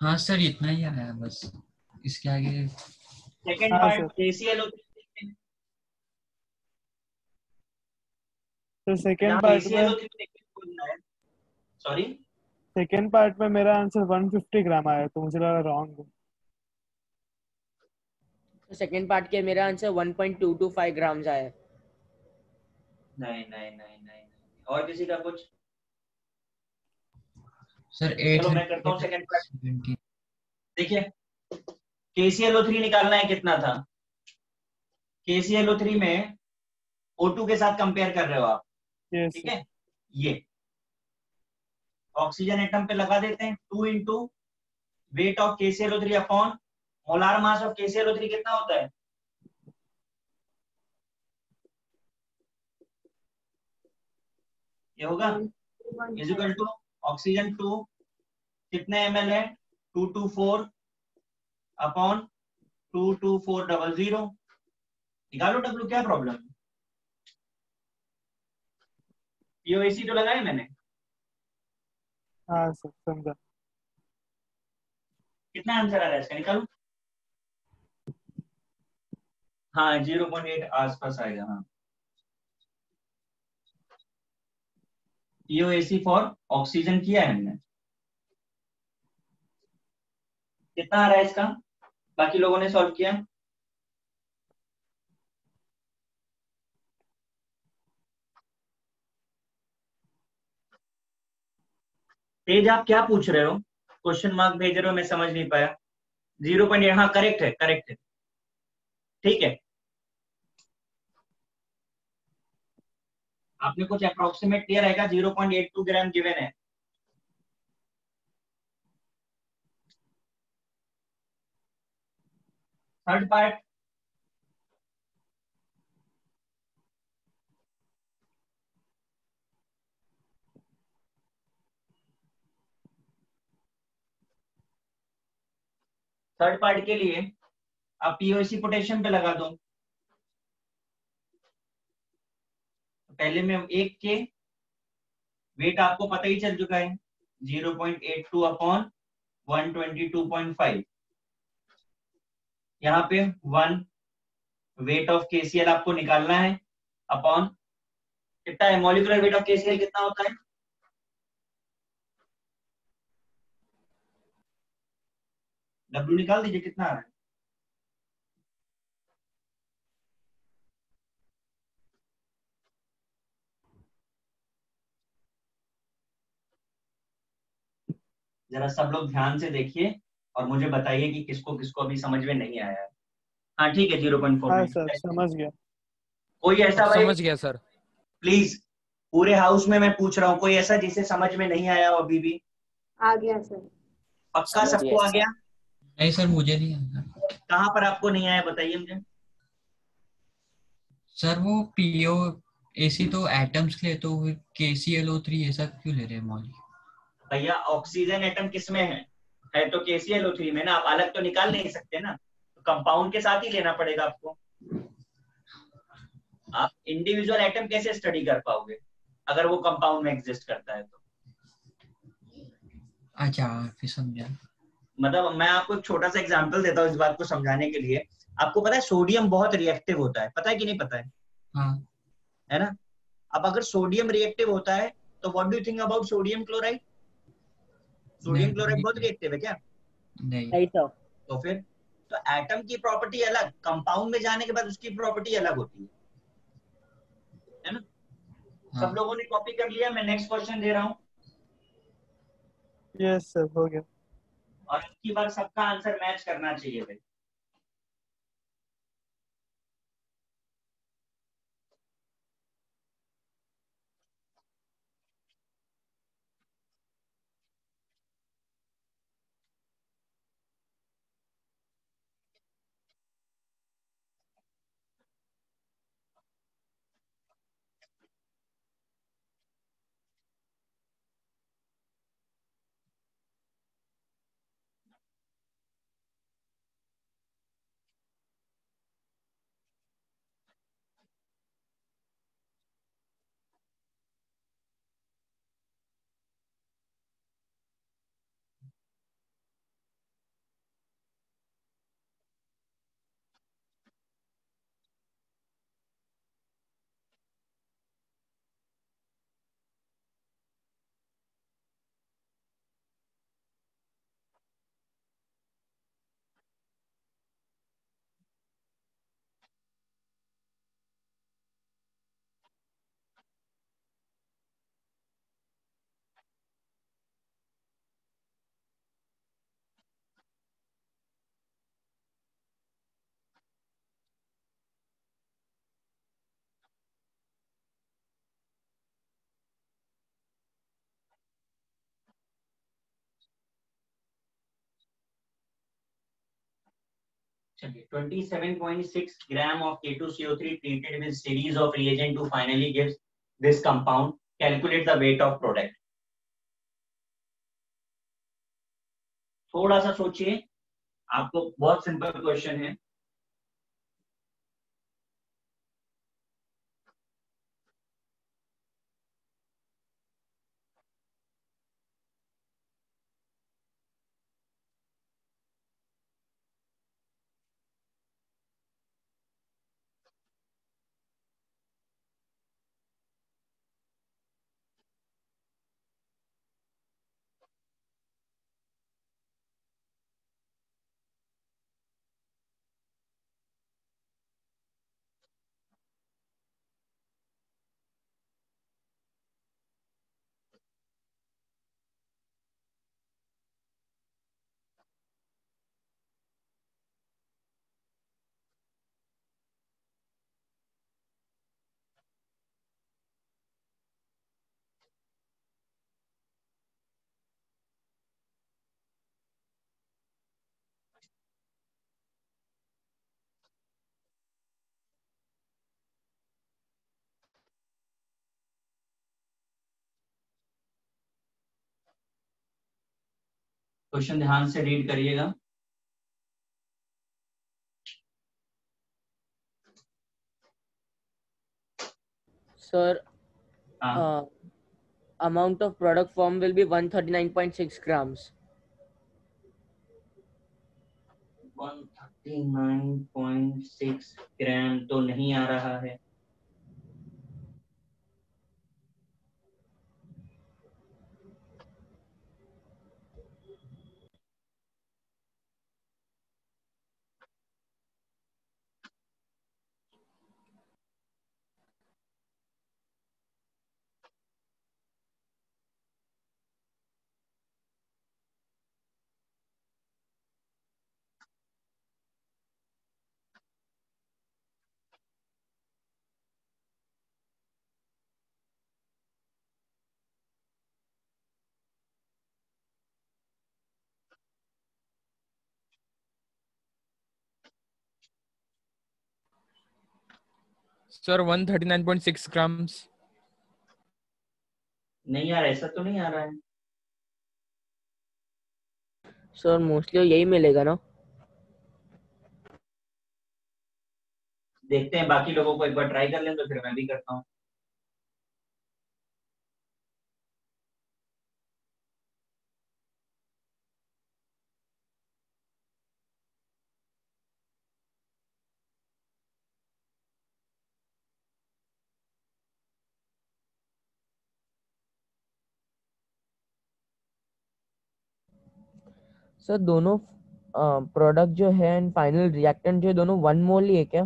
हाँ सर, इतना ही आया बस, इसके आगे। सेकंड हाँ सर। पार्ट KClO तो सेकेंड पार्ट में सॉरी सेकेंड पार्ट में मेरा आंसर 150 ग्राम आया, तो मुझे लगा रॉन्ग। तो सेकंड पार्ट के मेरा आंसर 1.225 ग्राम्स आया। नहीं नहीं नहीं नहीं नहीं। और किसी का कुछ? सर चलो मैं करता हूँ सेकंड पार्ट। 870 देखिए KClO3 निकालना है, कितना था? KClO3 में O2 के साथ कंपेयर कर रहे हो आप, यस ठीक है? ये ऑक्सीजन एटम पे लगा देते हैं 2 into weight of KClO3 upon molar mass of KClO3 कितना होता है? ये होगा इजिकल टू ऑक्सीजन 2 कितने ml है? 224 अपॉन 22400। निकालो W, क्या प्रॉब्लम है? POAC तो लगाया मैंने, हाँ सर समझा। कितना आंसर आ रहा है इसका, निकालो। हाँ 0.8 आसपास आएगा। हाँ POAC फॉर ऑक्सीजन किया है हमने, कितना आ रहा है इसका? बाकी लोगों ने सॉल्व किया? तेज आप क्या पूछ रहे हो? क्वेश्चन मार्क भेज रहे हो, मैं समझ नहीं पाया। 0.8, हाँ करेक्ट है, करेक्ट है, ठीक है। आपने कुछ अप्रोक्सीमेट दिया रहेगा, 0.82 ग्राम गिवन है। थर्ड पार्ट, थर्ड पार्ट के लिए आप POC पोटेशियम पे लगा दो। पहले में एक के वेट आपको पता ही चल चुका है, 0.82 अपॉन 122.5। यहाँ पे 1 वेट ऑफ KCl आपको निकालना है अपॉन कितना है, मॉलिक्यूलर वेट ऑफ KCl कितना होता है? W निकाल दीजिए, कितना आ रहा है? जरा सब लोग ध्यान से देखिए और मुझे बताइए कि किसको किसको अभी समझ में नहीं आया है। हाँ ठीक है, 0.4 हाँ में सर समझ गया। कोई ऐसा भाई, समझ गया सर। प्लीज, पूरे हाउस में मैं पूछ रहा हूँ, कोई ऐसा जिसे समझ में नहीं आया हो अभी भी? आ गया सर। पक्का समझ सबको गया आ सर। गया? नहीं सर, मुझे नहीं आया। कहाँ पर आपको नहीं आया, बताइए मुझे। सर वो पीओ एसी तो एटम्स के लिए, तो KClO3 ऐसा क्यों ले रहे हैं मॉल? भैया ऑक्सीजन एटम किस में है तो KClO3 में ना, आप अलग तो निकाल नहीं सकते ना, तो कंपाउंड के साथ ही लेना पड़ेगा आपको। आप इंडिविजुअल एटम कैसे स्टडी कर पाओगे अगर वो कंपाउंड में एग्जिस्ट करता है तो? अच्छा फिर समझा। मतलब मैं आपको एक छोटा सा एग्जांपल देता हूँ इस बात को समझाने के लिए। आपको पता है सोडियम बहुत रिएक्टिव होता है, पता है कि नहीं पता हाँ है ना? अब अगर सोडियम रिएक्टिव होता है तो what do you think about sodium chloride? Sodium chloride बहुत नहीं रिएक्टिव है क्या? नहीं। नहीं तो तो फिर तो एटम की प्रॉपर्टी अलग, कंपाउंड में जाने के बाद उसकी प्रॉपर्टी अलग होती है ना? सब हाँ लोगों ने कॉपी कर लिया? मैं नेक्स्ट क्वेश्चन दे रहा हूँ यस सर हो गया। और इसकी बार सबका आंसर मैच करना चाहिए भाई। चलिए 27.6 gram of K2CO3 treated with series of reagent to finally gives this compound. Calculate the weight of product. थोड़ा सा सोचिए, आपको बहुत सिंपल क्वेश्चन है। क्वेश्चन ध्यान से रीड करिएगा। सर हाँ, amount of product form will be 139.6 grams. 139.6 ग्राम तो नहीं आ रहा है। Sir 139.6 grams. नहीं आ रहा, ऐसा तो नहीं आ रहा है। सर मोस्टली यही मिलेगा ना। देखते हैं, बाकी लोगों को एक बार ट्राई कर लें तो फिर मैं भी करता हूँ। सर दोनों प्रोडक्ट जो है एंड फाइनल रिएक्टेंट जो है दोनों 1 मोल ही है क्या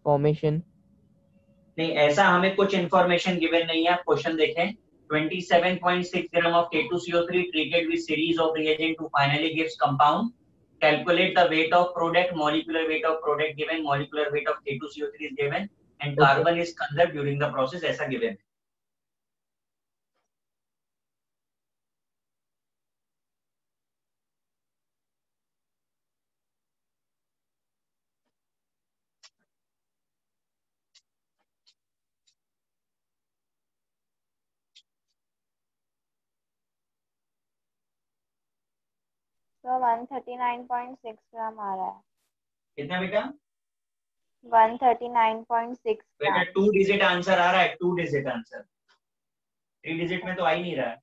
फॉर्मेशन? नहीं, ऐसा हमें कुछ इन्फॉर्मेशन गिवन नहीं है। आप क्वेश्चन देखें, 27.6 gram of K2CO3 treated with series of reagent to finally gives compound. Calculate the weight of product, molecular weight of product given, molecular weight of K2CO3 is given, and carbon is conserved during the process, ऐसा given है। तो 139.6 ग्राम आ रहा है। कितना बेटा? 139.6 बेटा ग्राम। 2 digit answer आ रहा है, 2 डिजिट आंसर। 3 डिजिट में तो आ ही नहीं रहा है।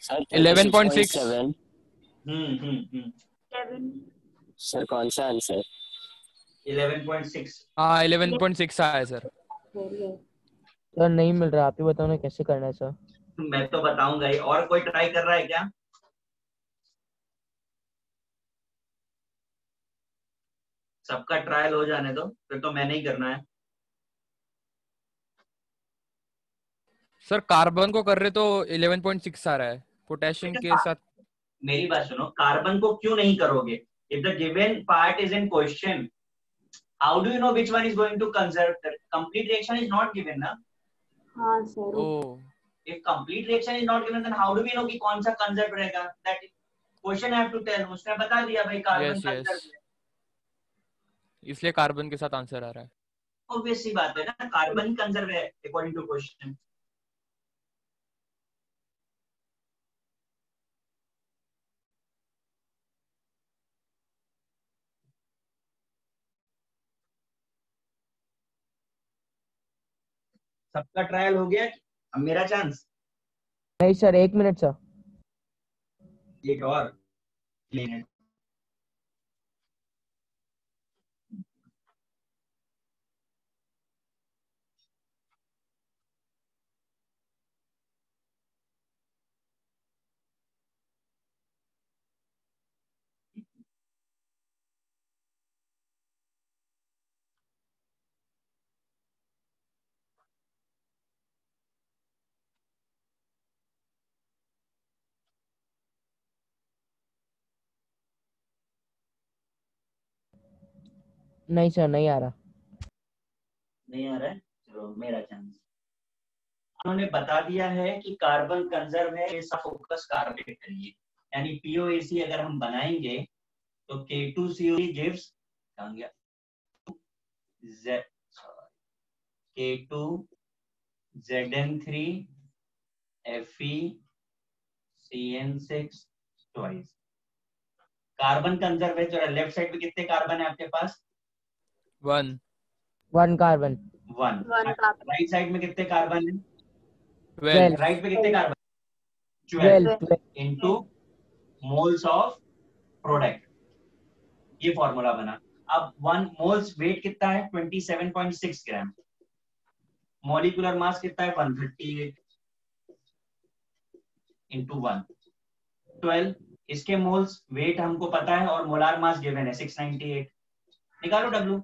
सर 11.6. 36.7। हम्म। सर कौन सा आंसर? 11.6। हाँ 11.6 आया है सर। सर नहीं मिल रहा, आप ही बताओ ना कैसे करना है सर। मैं तो बताऊंगा ही। और कोई ट्राई कर रहा है क्या? सबका ट्रायल हो जाने दो, फिर तो मैंने ही करना है। सर कार्बन को कर रहे तो 11.6 आ रहा है। पोटेशियम बेटा के साथ मेरी बात सुनो, कार्बन को क्यों नहीं करोगे? If the given part is in question, how do you know which one is going to conserve? Complete reaction is not given ना। हाँ sir. Oh if complete reaction is not given then how do we know कि कौन सा conserve रहेगा? That question have to tell. उसने बता दिया भाई कार्बन यस कंजर्व यस, है। इसलिए कार्बन के साथ आंसर आ रहा है। ऑब्वियस सी बात है ना, कार्बन ही कंजर्व है अकॉर्डिंग टू क्वेश्चन। सबका ट्रायल हो गया, अब मेरा चांस। नहीं सर, 1 मिनट सर। एक और मिनट। नहीं सर, नहीं आ रहा। नहीं आ रहा है, चलो मेरा चांस। उन्होंने बता दिया है कि कार्बन कंजर्व है, ऐसा फोकस कार्बोनेट करिए। यानी पीओएसी अगर हम बनाएंगे तो K2CO3 गिव्स कहां गया Z K2ZN3 FeCN6 twice. Carbon conserve है, जो लेफ्ट साइड पे कितने कार्बन है आपके पास? 1 1 कार्बन। 1। राइट साइड में कितने कार्बन है? 12 राइट पे कितने carbon? 12 12 into moles of product. ये फॉर्मूला बना। अब 1 मोल्स वेट कितना है? 27.6 ग्राम। मॉलिक्यूलर मास कितना है? 138 इंटू 1 12। इसके मोल्स वेट हमको पता है और मोलार मास गिवन है 698। निकालो W।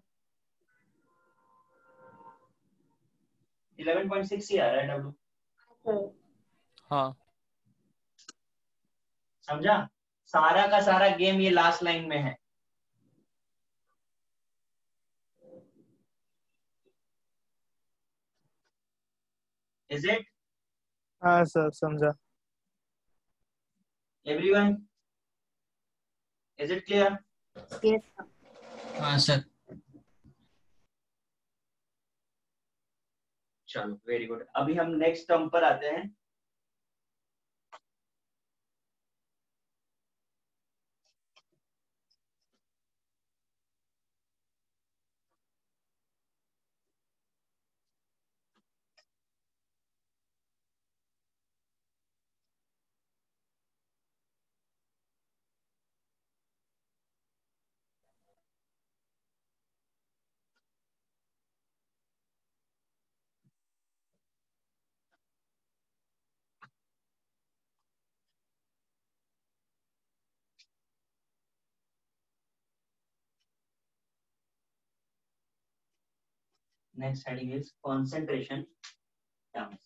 11.6 ही आ रहा है W। हाँ समझा? सारा का सारा गेम ये लास्ट लाइन में है। इज इट हाँ सर, समझा। Everyone? Is it clear? Yes sir. हाँ सर। चलो वेरी गुड। अभी हम नेक्स्ट टर्म पर आते हैं। Next heading is concentration terms.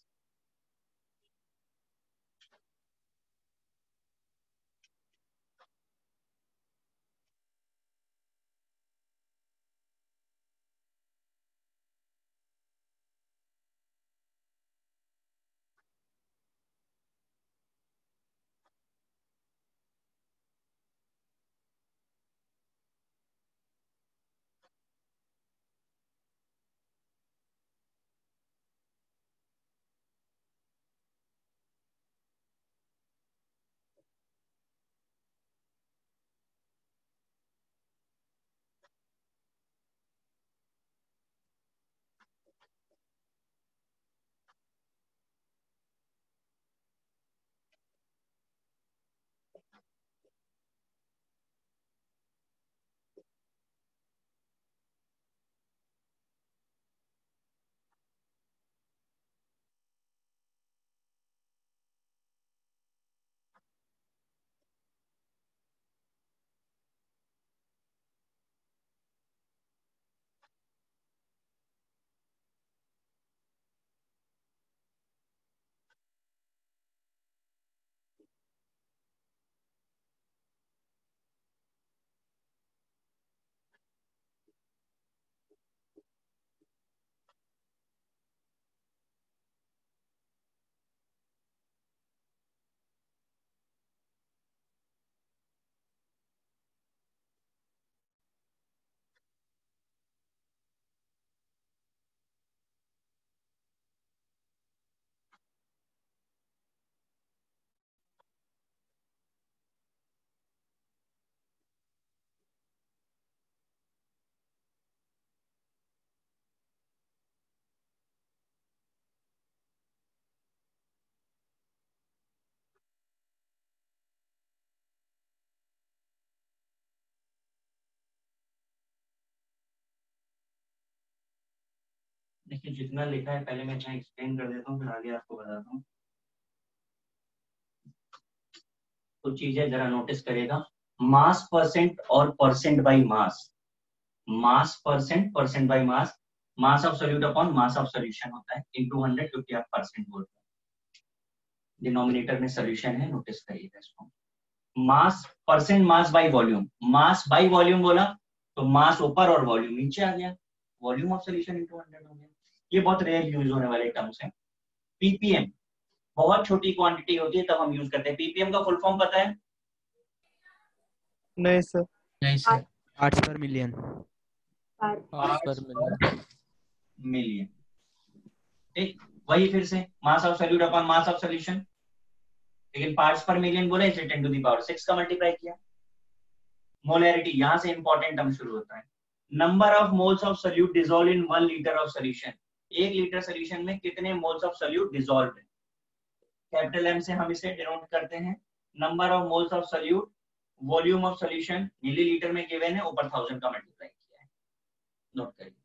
देखिए जितना लिखा है पहले मैं यहाँ एक्सप्लेन कर देता हूँ, फिर आगे आपको बताता हूँ। तो चीजें जरा नोटिस करेगा, मास परसेंट और percent by mass, mass percent percent by mass, mass of solute upon mass of solution होता है इनटू 100, क्योंकि आप परसेंट बोल रहे हैं, डिनोमिनेटर में सॉल्यूशन है, नोटिस करिएगा इसको। मास percent mass by volume, mass by volume बोला तो मास ऊपर और वॉल्यूम नीचे आ गया, वॉल्यूम ऑफ सॉल्यूशन इनटू 100 हो गया। ये बहुत रेयर यूज होने वाले टर्म्स हैं। पीपीएम बहुत छोटी क्वांटिटी होती है तब हम यूज करते हैं। पीपीएम का फुल फॉर्म पता है? नहीं सर। नहीं सर। पार्ट्स पर मिलियन। पार्ट्स पर मिलियन। मिलियन। ठीक, वही फिर से mass of solute upon mass of solution, लेकिन पार्ट्स पर मिलियन बोले इसे 10⁶ का मल्टीप्लाई किया। मोलैरिटी, यहां से इंपॉर्टेंट टर्म शुरू होता है। Number of moles of solute dissolve in 1 litre of solution, 1 litre solution में कितने मोल्स ऑफ सोल्यूट डिसॉल्व है। कैपिटल एम से हम इसे डिनोट करते हैं। Number of moles of solute, volume of solution millilitre में गिवन है, ऊपर 1000 का मल्टीप्लाई किया है, नोट करिए।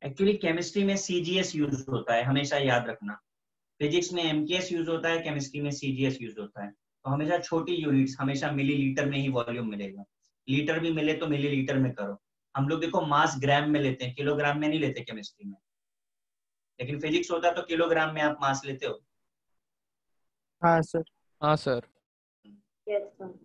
एक्चुअली केमिस्ट्री में सीजीएस यूज होता है, हमेशा याद रखना। फिजिक्स में एमकेएस यूज होता है, केमिस्ट्री में सीजीएस यूज होता है। तो हमेशा छोटी यूनिट्स, हमेशा मिलीलीटर में ही वॉल्यूम मिलेगा। लीटर भी मिले तो मिलीलीटर में करो। हम लोग देखो मास ग्राम में लेते हैं, किलोग्राम में नहीं लेते केमिस्ट्री में, लेकिन फिजिक्स होता तो किलोग्राम में आप मास लेते हो। हाँ सर। हाँ सर। Yes sir.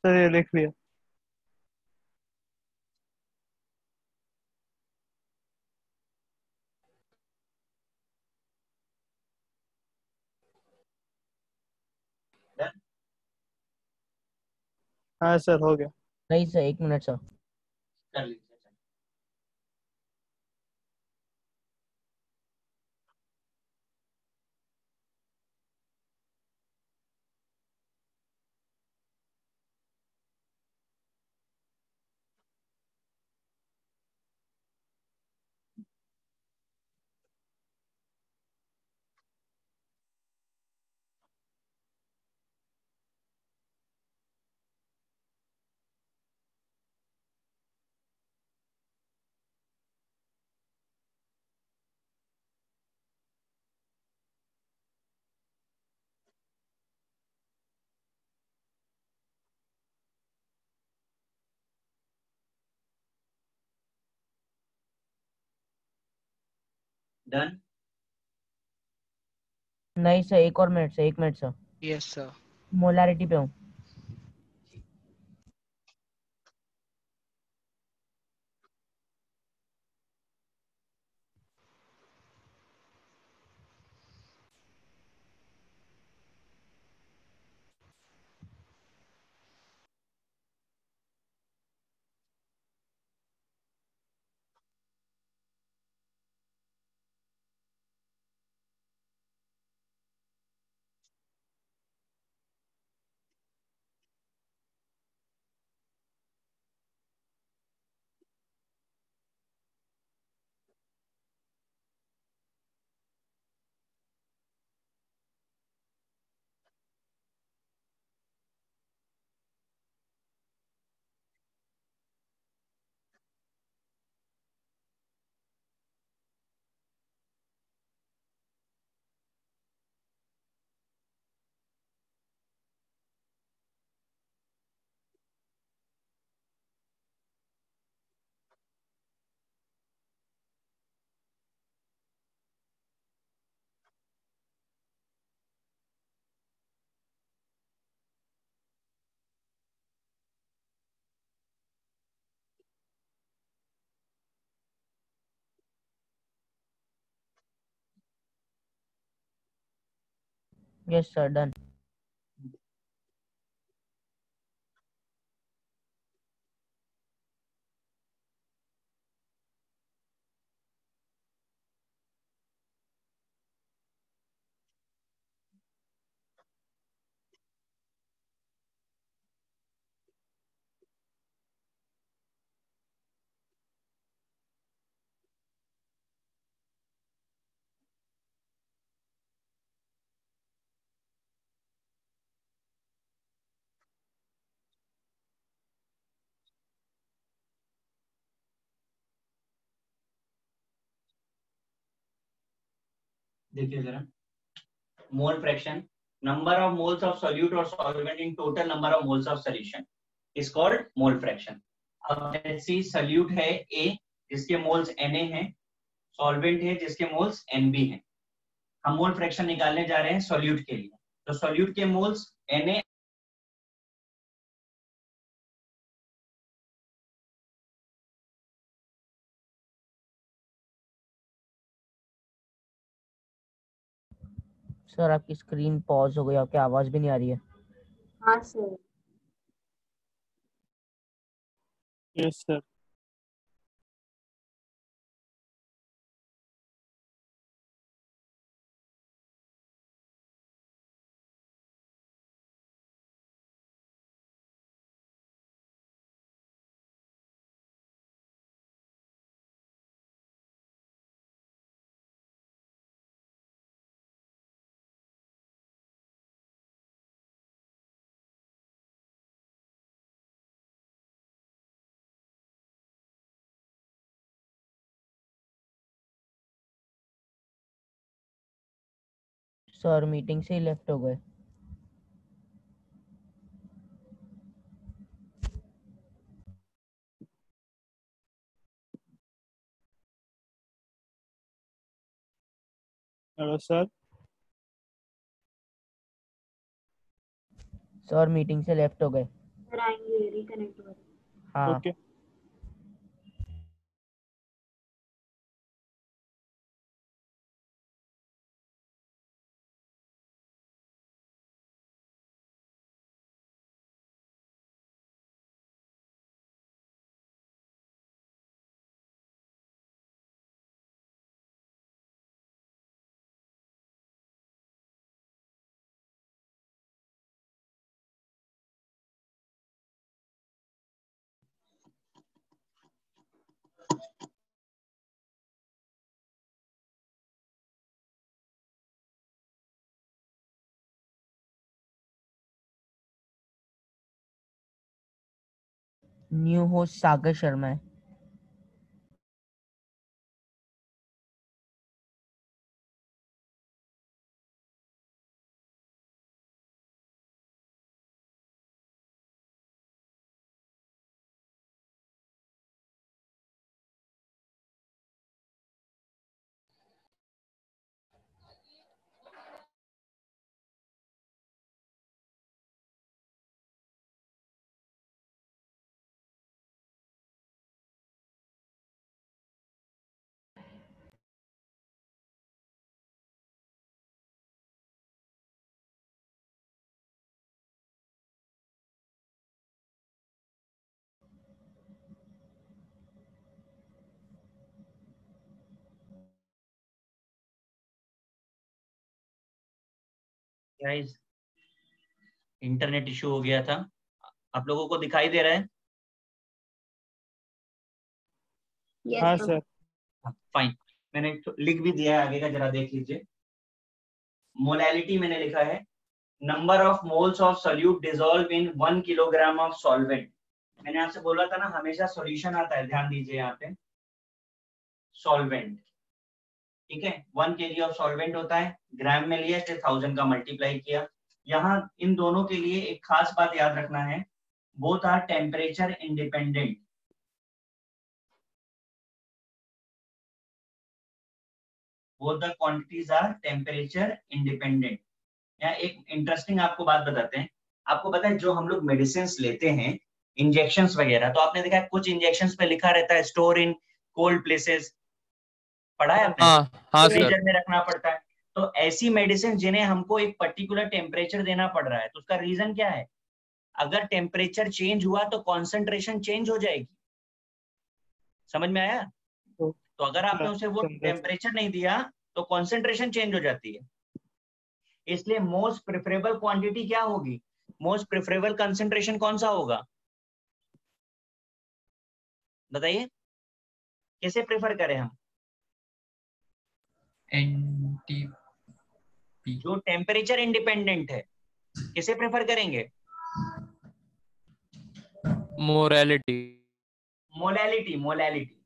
सर ये लिख लिया। हाँ सर हो गया। नहीं सर, 1 मिनट सर। कर लीजिए। डन। नहीं सर, 1 और minute sir, 1 minute sir. Yes sir. Molarity पे हूँ। Yes sir, done. देखिए जरा, mole fraction, number of moles of solute or solvent in total number of moles of solution is called mole fraction. अब let's see, solute है A जिसके moles Na हैं, solvent है जिसके मोल्स Nb हैं। हम मोल फ्रैक्शन निकालने जा रहे हैं solute के लिए। तो solute के मोल्स Na सर आपकी स्क्रीन पॉज हो गई, आपकी आवाज भी नहीं आ रही है। हाँ sir. Yes sir. Sir meeting से ही लेफ्ट हो गए। Hello sir. सर मीटिंग से लेफ्ट हो गए। सर आएंगे, रिकनेक्ट हो। हाँ। Okay. New host Sagar Sharma है। गाइस, इंटरनेट इशू हो गया था। आप लोगों को दिखाई दे रहा है? हाँ सर। फाइन, मैंने लिख भी दिया है आगे का, जरा देख लीजिए। मोलैलिटी मैंने लिखा है, number of moles of solute dissolve in 1 kilogram of solvent. मैंने आपसे बोला था ना, हमेशा सॉल्यूशन आता है, ध्यान दीजिए यहाँ पे, सॉल्वेंट। ठीक है, 1 kg ऑफ सॉल्वेंट होता है, ग्राम में लिया, फिर 1000 का मल्टीप्लाई किया। यहाँ इन दोनों के लिए एक खास बात याद रखना है, both are temperature independent. Both the quantities are temperature independent. यहाँ एक इंटरेस्टिंग आपको बात बताते हैं। आपको पता है जो हम लोग मेडिसिन लेते हैं, इंजेक्शंस वगैरह, तो आपने देखा है कुछ इंजेक्शंस पे लिखा रहता है स्टोर इन कोल्ड प्लेसेस, पढ़ा है आपने? हाँ सर। फ्रीजर में रखना पड़ता है। तो ऐसी मेडिसिन जिन्हें हमको एक पर्टिकुलर टेम्परेचर देना पड़ रहा है, तो उसका रीजन क्या है? अगर टेम्परेचर चेंज हुआ तो कॉन्सेंट्रेशन चेंज हो जाएगी। समझ में आया? तो अगर आपने उसे वो टेम्परेचर नहीं दिया तो कॉन्सेंट्रेशन चेंज हो जाती है। इसलिए मोस्ट प्रेफरेबल क्वांटिटी क्या होगी, मोस्ट प्रेफरेबल कंसेंट्रेशन कौन सा होगा? बताइए, कैसे प्रेफर करें हम? एनटीपी जो टेम्परेचर इंडिपेंडेंट है, किसे प्रेफर करेंगे? मोरालिटी। मोलैलिटी। मोलैलिटी।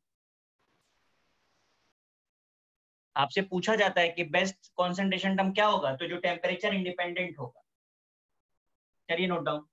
आपसे पूछा जाता है कि बेस्ट कॉन्सेंट्रेशन टर्म क्या होगा, तो जो टेम्परेचर इंडिपेंडेंट होगा। चलिए नोट डाउन।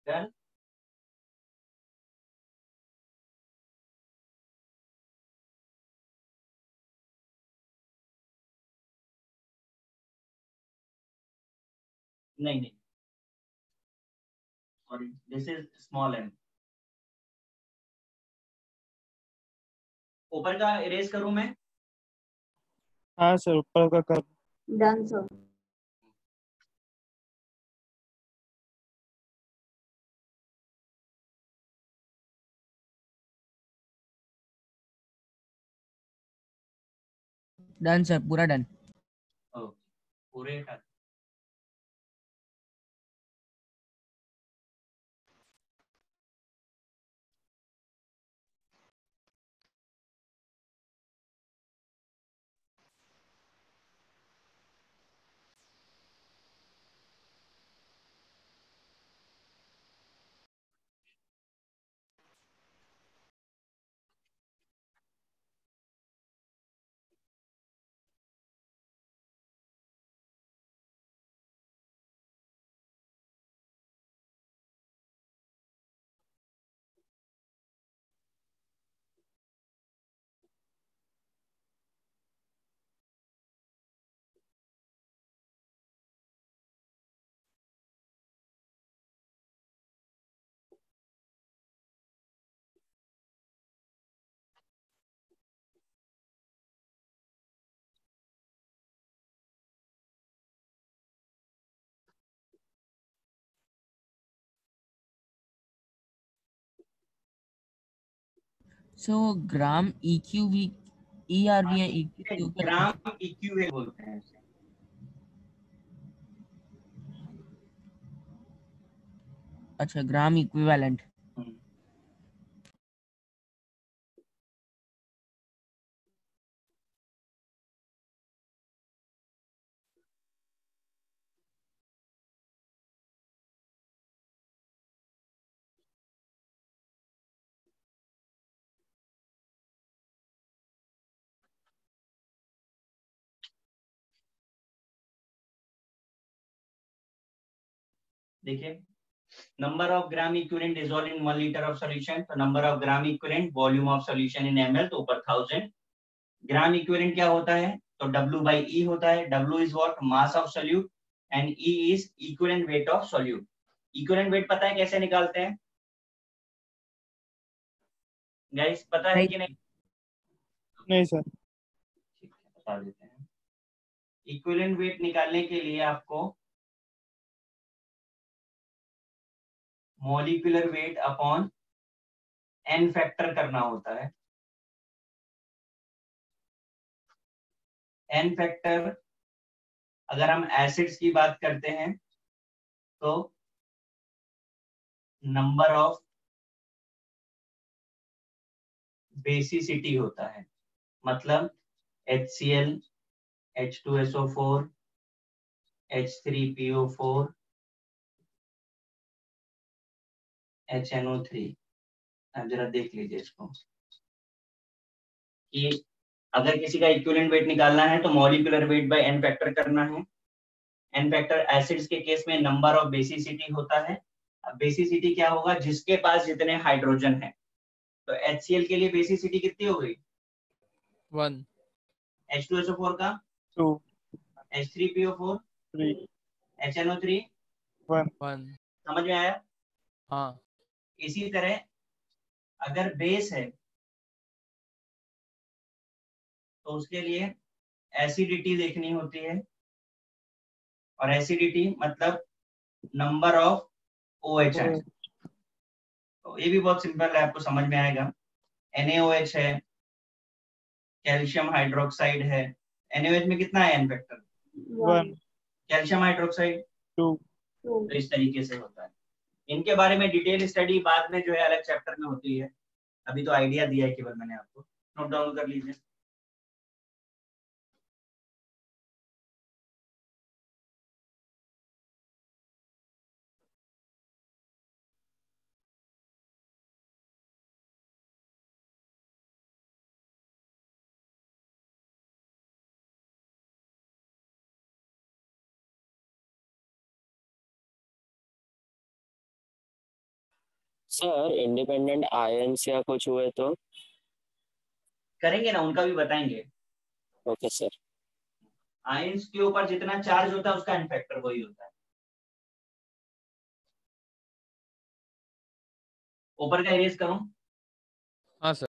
डन। नहीं नहीं, sorry, this is small M. ऊपर का इरेज करूं मैं? हाँ सर, ऊपर का कर। Done sir. डन सर, पूरा डन। ओके, पूरे हटा। सो ग्राम EQV ERV या EQ ग्राम इक्विवेलेंट बोलते हैं इसे। अच्छा, ग्राम इक्विवेलेंट। देखिए, number of gram equivalent dissolved in 1 liter of solution, तो number of gram equivalent volume of solution in ml, तो ऊपर 1000। ग्राम इक्विवेलेंट क्या होता है, तो W by E होता है। W is what, mass of solute, and E is equivalent weight of solute। equivalent weight पता है कैसे निकालते हैं गाइस, पता है कि नहीं? नहीं सर। ठीक है, बता देते हैं। इक्विवेलेंट वेट निकालने के लिए आपको molecular weight upon n factor करना होता है। n फैक्टर, अगर हम एसिड्स की बात करते हैं तो नंबर ऑफ बेसिसिटी होता है, मतलब HCl, H2SO4, H3PO4, HNO3। अब जरा देख लीजिए इसको कि अगर किसी का इक्विवेलेंट वेट निकालना है तो molecular weight by N factor करना है। एन फैक्टर एसिड्स के केस में नंबर ऑफ बेसिसिटी होता है। अब बेसिसिटी क्या होगा, जिसके पास जितने हाइड्रोजन है। तो HCl के लिए बेसिसिटी कितनी हो गई? 1 H2SO4 का 2 H3PO4 3 HNO3 1 1 समझ में आया? हाँ इसी तरह अगर बेस है तो उसके लिए एसिडिटी देखनी होती है, और एसिडिटी मतलब नंबर ऑफ OH है। तो ये भी बहुत सिंपल है, आपको समझ में आएगा। NaOH है, कैल्शियम हाइड्रोक्साइड है। NaOH में कितना है एन फैक्टर? 1 कैल्शियम हाइड्रोक्साइड 2 तो इस तरीके से होता है। इनके बारे में डिटेल स्टडी बाद में जो है अलग चैप्टर में होती है। अभी तो आइडिया दिया है केवल मैंने आपको, नोट डाउन कर लीजिए। सर इंडिपेंडेंट आयंस या कुछ हुए तो? करेंगे ना, उनका भी बताएंगे। Okay sir. आयंस के ऊपर जितना चार्ज होता है उसका एन फैक्टर वही होता है। ऊपर का इरेज करूं? हाँ सर।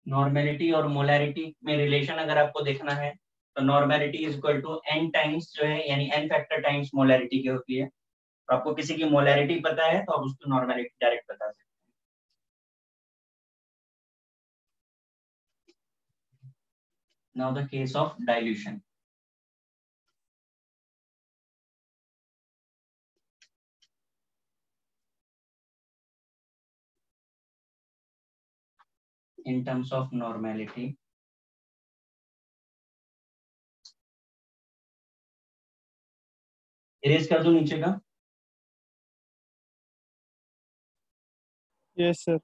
नॉर्मेलिटी और मोलैरिटी में रिलेशन अगर आपको देखना है तो normality is equal to n times जो है, यानी n फैक्टर टाइम्स मोलैरिटी की होती है। तो आपको किसी की मोलैरिटी पता है तो आप उसको नॉर्मेलिटी डायरेक्ट बता सकते हैं। Now the case of dilution. in terms of normality, erase कर दो नीचे का। Yes sir.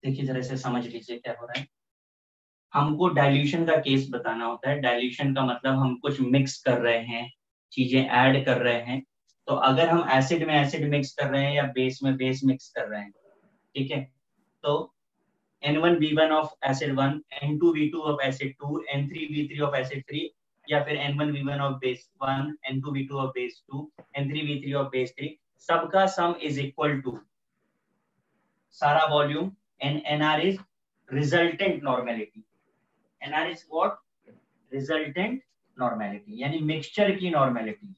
देखिए जरा इसे समझ लीजिए क्या हो रहा है। हमको डाइल्यूशन का केस बताना होता है। डाइल्यूशन का मतलब हम कुछ मिक्स कर रहे हैं, चीजें ऐड कर रहे हैं। तो अगर हम एसिड में एसिड मिक्स कर रहे हैं या बेस में बेस मिक्स कर रहे हैं, ठीक है, तो N1V1 of acid 1, N2V2 of acid 2, N3V3 of acid 3, या फिर N1V1 of base 1, N2V2 of base 2, N3V3 of base 3, सबका सम इज इक्वल टू सारा volume and NR is resultant normality. NR is what? Resultant normality, यानी mixture की normality.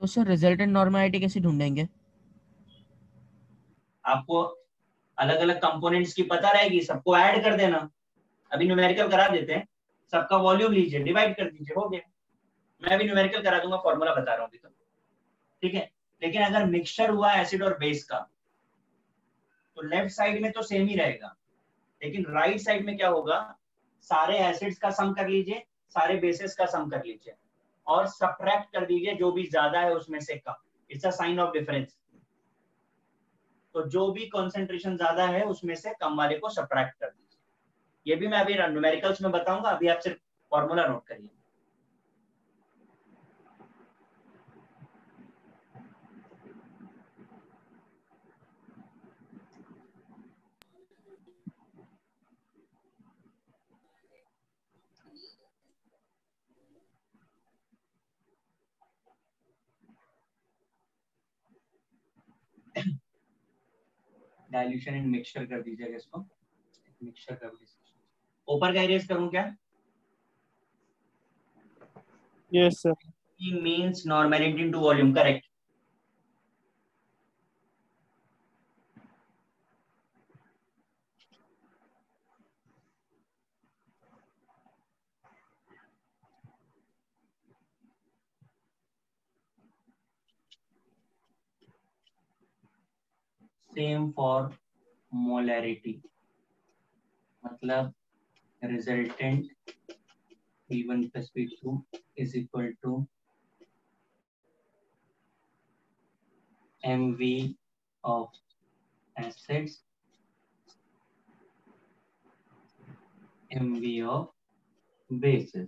तो sir resultant normality कैसे ढूंढेंगे? आपको अलग अलग कंपोनेंट्स की पता रहेगी, सबको ऐड कर देना। अभी न्यूमेरिकल करा देते हैं, सबका वॉल्यूम लीजिए, डिवाइड कर दीजिए, हो गया। मैं अभी न्यूमेरिकल करा दूंगा, फॉर्मूला बता रहा हूँ तो, ठीक है। लेकिन अगर मिक्सचर हुआ एसिड और बेस का, तो लेफ्ट साइड में तो सेम ही रहेगा, लेकिन राइट साइड में क्या होगा, सारे एसिड्स का सम कर लीजिए, सारे बेसिस का सम कर लीजिए, और सब्ट्रैक्ट कर दीजिए जो भी ज्यादा है उसमें से कम। It's a sign of difference. तो जो भी कॉन्सेंट्रेशन ज्यादा है उसमें से कम वाले को सब्ट्रैक्ट कर दीजिए। ये भी मैं अभी न्यूमेरिकल्स में बताऊंगा, अभी आप सिर्फ फॉर्मूला नोट करिए। डाइल्यूशन एंड मिक्सचर कर दीजिएगा इसको, मिक्सचर कर दीजिए। ऊपर का इरेज करूं क्या? Yes sir. He means normality into volume, correct? Same for molarity, मतलब resultant V1 plus V2 is equal to MV of acids, MV of bases।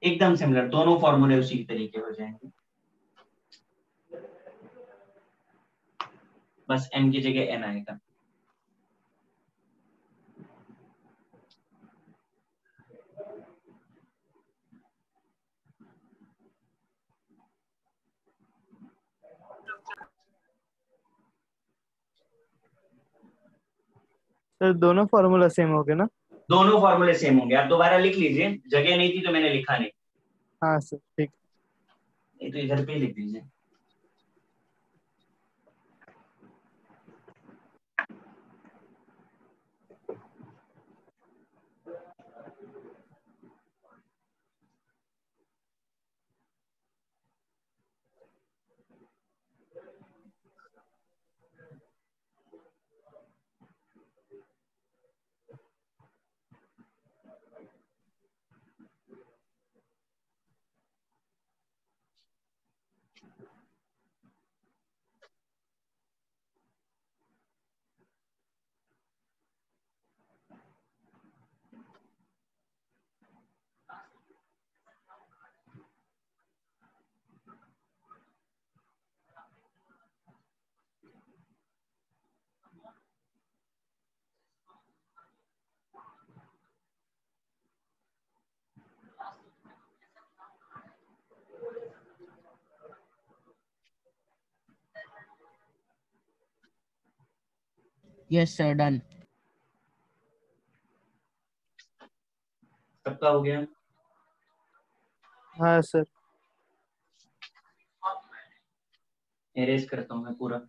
एकदम सिमिलर, दोनों फॉर्मूले उसी तरीके हो जाएंगे, बस M की जगह N आएगा। सर दोनों फॉर्मूला सेम हो गए ना? दोनों फॉर्मूले सेम होंगे, आप दोबारा लिख लीजिए, जगह नहीं थी तो मैंने लिखा नहीं, हाँ सर ठीक। नहीं तो इधर पे लिख दीजिए। Yes sir done. सबका हो गया? हाँ सर। एरेज करता हूँ मैं पूरा।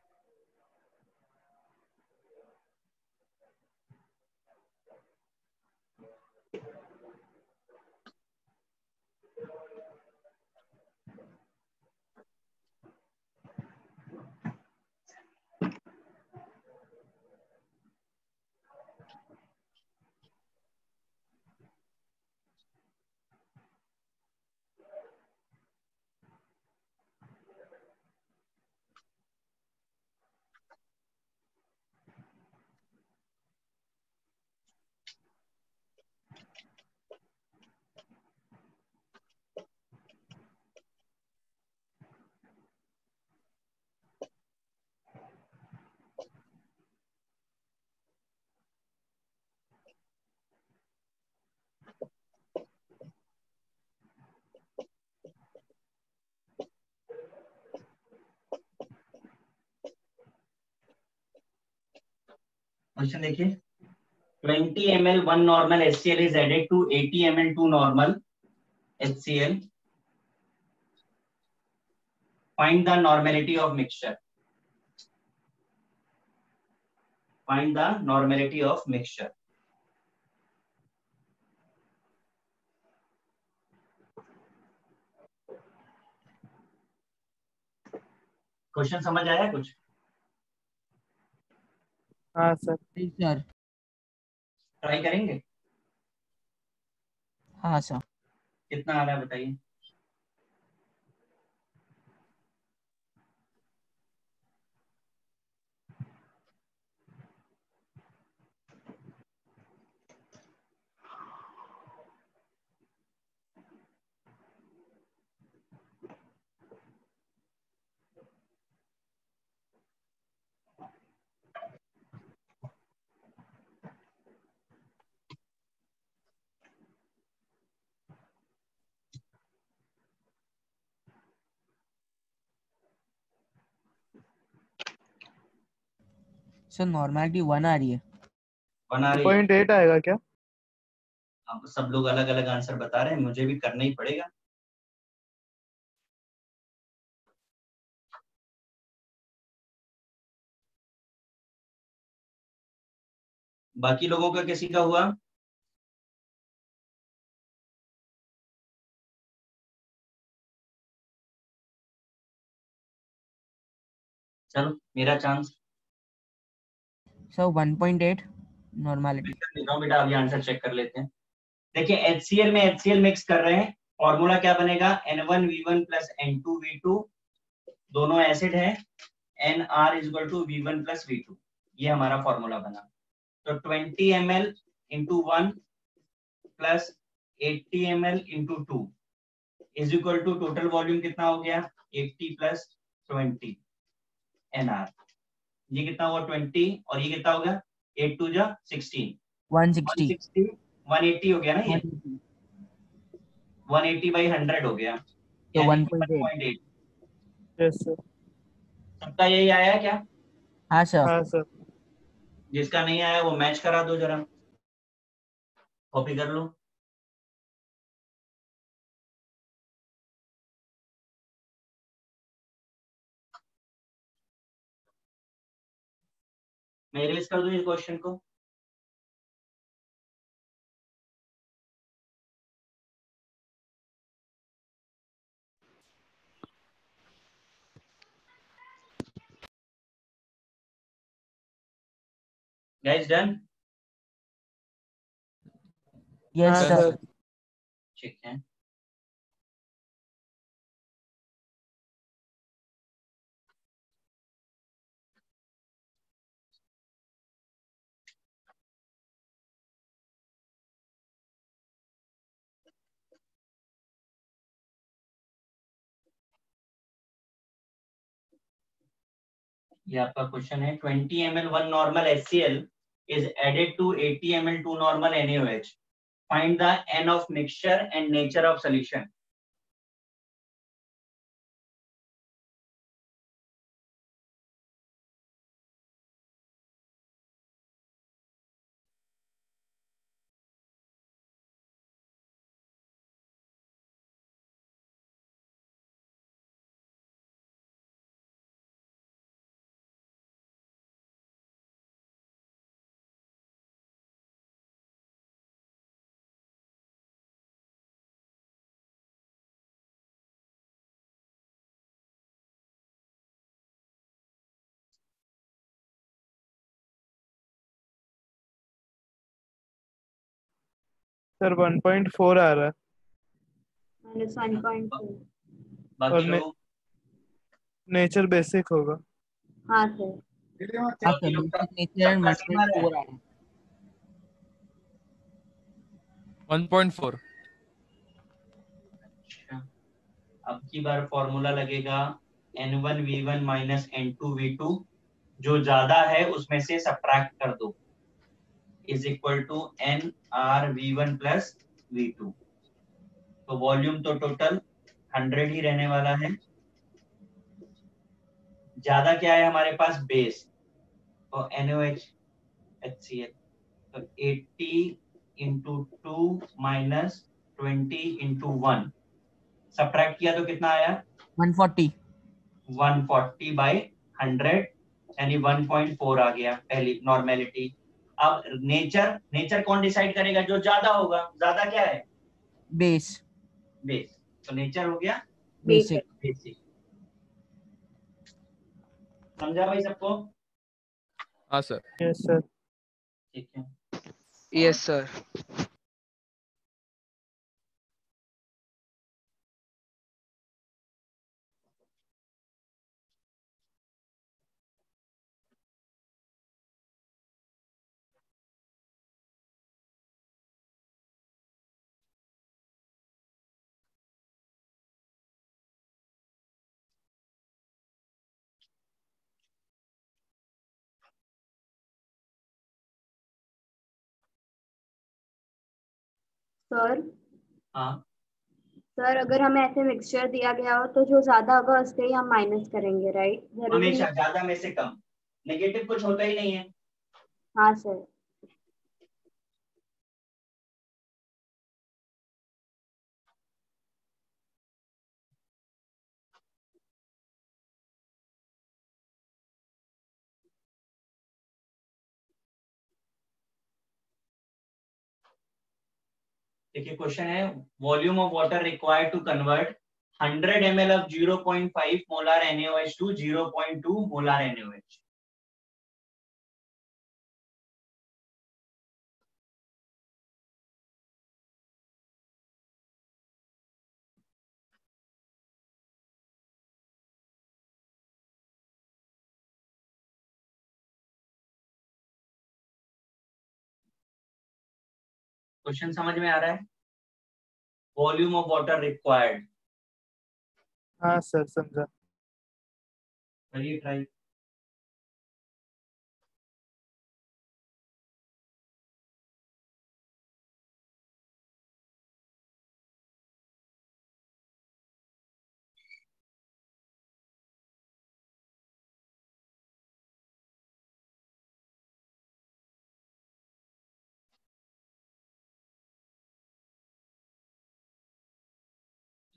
क्वेश्चन देखिए, 20 ml 1 normal HCl is added to 80 ml 2 normal HCl. Find the normality of mixture. Find the normality of mixture. Question समझ आया कुछ? हाँ सर। जी सर। ट्राई करेंगे? हाँ सर। कितना आ रहा है बताइए? सर नॉर्मलिटी 1 आ रही है। 1 आ रही है। 2.8 आएगा क्या? अब सब लोग अलग अलग आंसर बता रहे हैं, मुझे भी करना ही पड़ेगा। बाकी लोगों का किसी का हुआ? चलो मेरा चांस। Sir 1.8 normality. बेटा अभी आंसर चेक कर लेते हैं। देखिए HCl में HCl मिक्स कर रहे हैं, फॉर्मूला क्या बनेगा? N1V1 प्लस N2V2, दोनों एसिड है, NR is equal to V1 plus V2, ये हमारा फॉर्मूला बना। तो 20 ml into 1 plus 80 ml into 2 is equal to total volume कितना हो गया? 80 प्लस 20 NR, ये कितना हुआ? 20, और ये कितना होगा? 8 2 जा 16, 160 180 हो गया ना, ये 180 बाई 100 हो गया, तो यानी 1.8। Yes sir. सबका यही आया क्या? हाँ सर। हाँ सर। जिसका नहीं आया वो मैच करा दो, जरा कॉपी कर लो। मैं इरेज कर दूं इस क्वेश्चन को? Guys done? यस हाँ सर। सर। ठीक है। ये आपका क्वेश्चन है, 20 ml 1 normal HCl is added to 80 ml 2 normal NaOH. Find the N of mixture and nature of solution. Sir 1.4 आ रहा है। -1.4। बाकी ने- लोग? नेचर बेसिक होगा। हाँ सर। हाँ सर बेसिक नेचर एंड सबका सेम आ रहा है? 1.4 आ रहा है। 1.4। अच्छा, अब की बार फॉर्मूला लगेगा N1V1 माइनस N2V2, जो ज्यादा है उसमें से सब्ट्रैक्ट कर दो, is equal to NRV1 plus V2। तो वॉल्यूम तो टोटल 100 ही रहने वाला है। ज्यादा क्या है हमारे पास? बेस, तो NaOH HCl, तो 80 इंटू 2 माइनस 20 इंटू 1, सब्ट्रैक्ट किया तो कितना आया? 140। 140 बाई 100 यानी 1.4 आ गया पहली नॉर्मेलिटी। अब नेचर कौन डिसाइड करेगा? जो ज्यादा होगा। ज्यादा क्या है? बेस। बेस। तो नेचर हो गया बेसिक। बेसिक। समझा भाई सबको? हाँ सर। Yes sir. ठीक है। Yes sir. सर हाँ, सर अगर हमें ऐसे मिक्सचर दिया गया हो तो जो ज्यादा होगा उससे ही हम माइनस करेंगे, राइट? जरूरी हमेशा नहीं। ज्यादा में से कम, नेगेटिव कुछ होता ही नहीं है। हाँ सर। देखिए क्वेश्चन है, volume of water required to convert 100 ml of 0.5 molar NaOH to 0.2 molar NaOH। Question समझ में आ रहा है? वॉल्यूम ऑफ वाटर रिक्वायर्ड, हाँ सर समझा। करिए ट्राई।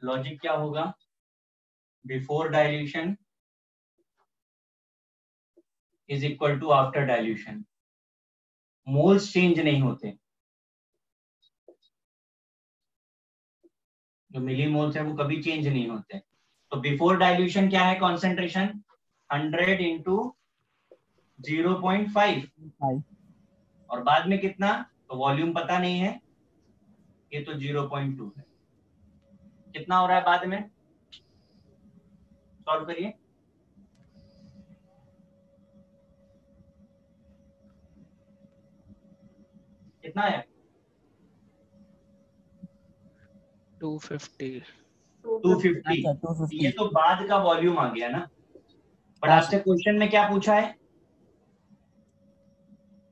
लॉजिक क्या होगा? Before dilution is equal to after dilution. Moles change नहीं होते, जो मिली मोल्स है वो कभी चेंज नहीं होते। तो बिफोर डाइल्यूशन क्या है? कॉन्सेंट्रेशन 100 इंटू 0.5, और बाद में कितना? तो वॉल्यूम पता नहीं है, ये तो 0.2 है। कितना हो रहा है बाद में? सॉल्व करिए। कितना है? 250। 250। अच्छा 250। ये तो बाद का वॉल्यूम आ गया ना, बट हाँ आपसे क्वेश्चन में क्या पूछा है?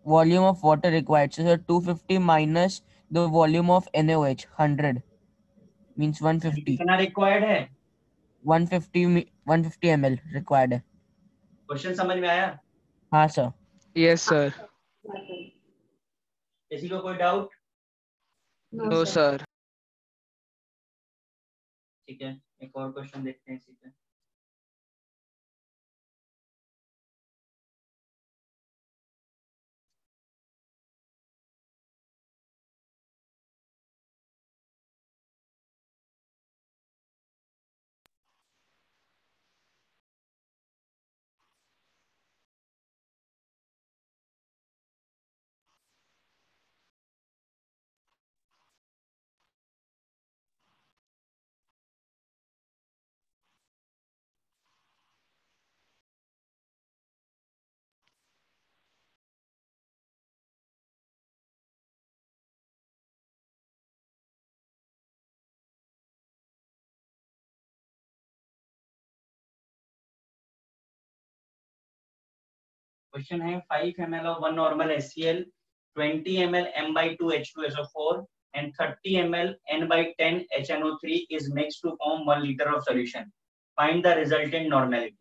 volume of water required, so 250 minus the volume of NaOH 100 means 150। कितना रिक्वायर्ड है? 150 ml required है। क्वेश्चन समझ में आया? हाँ सर। Yes sir. किसी को कोई डाउट? No sir. ठीक है, एक और क्वेश्चन देखते हैं इसी पे। क्वेश्चन है 5 ml of 1 normal HCl, 20 ml M/2 H2SO4 and 30 ml N/10 HNO3 is mixed to form 1 liter of solution. Find the resultant normality.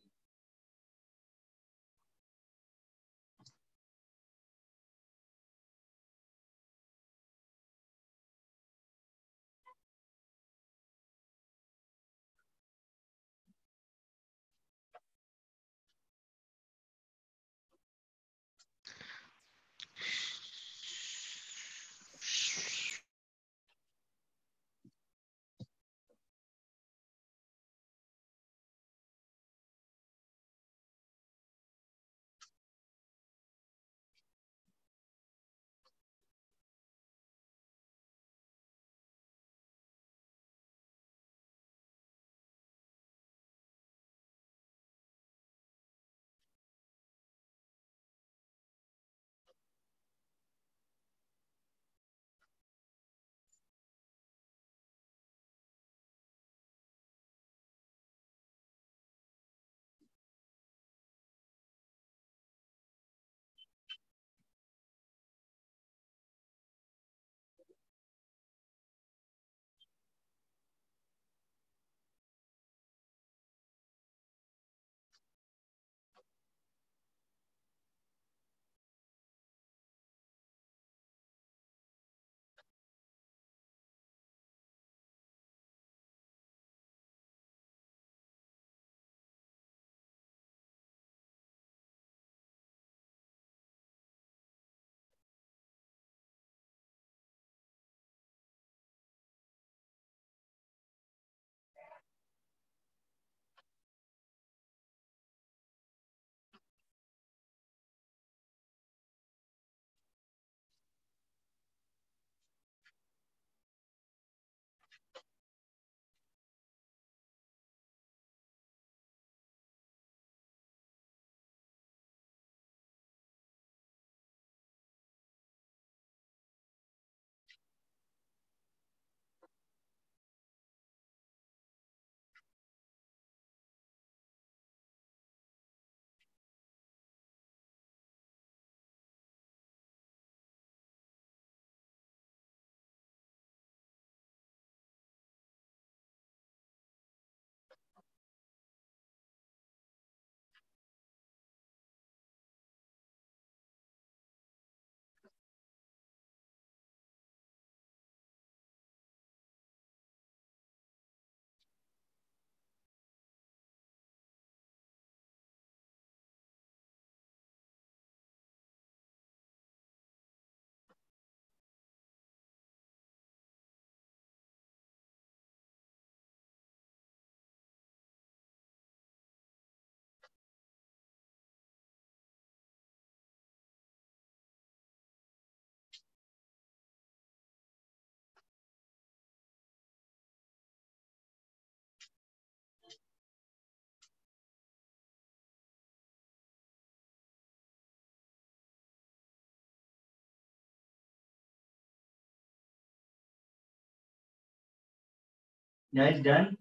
Guys done?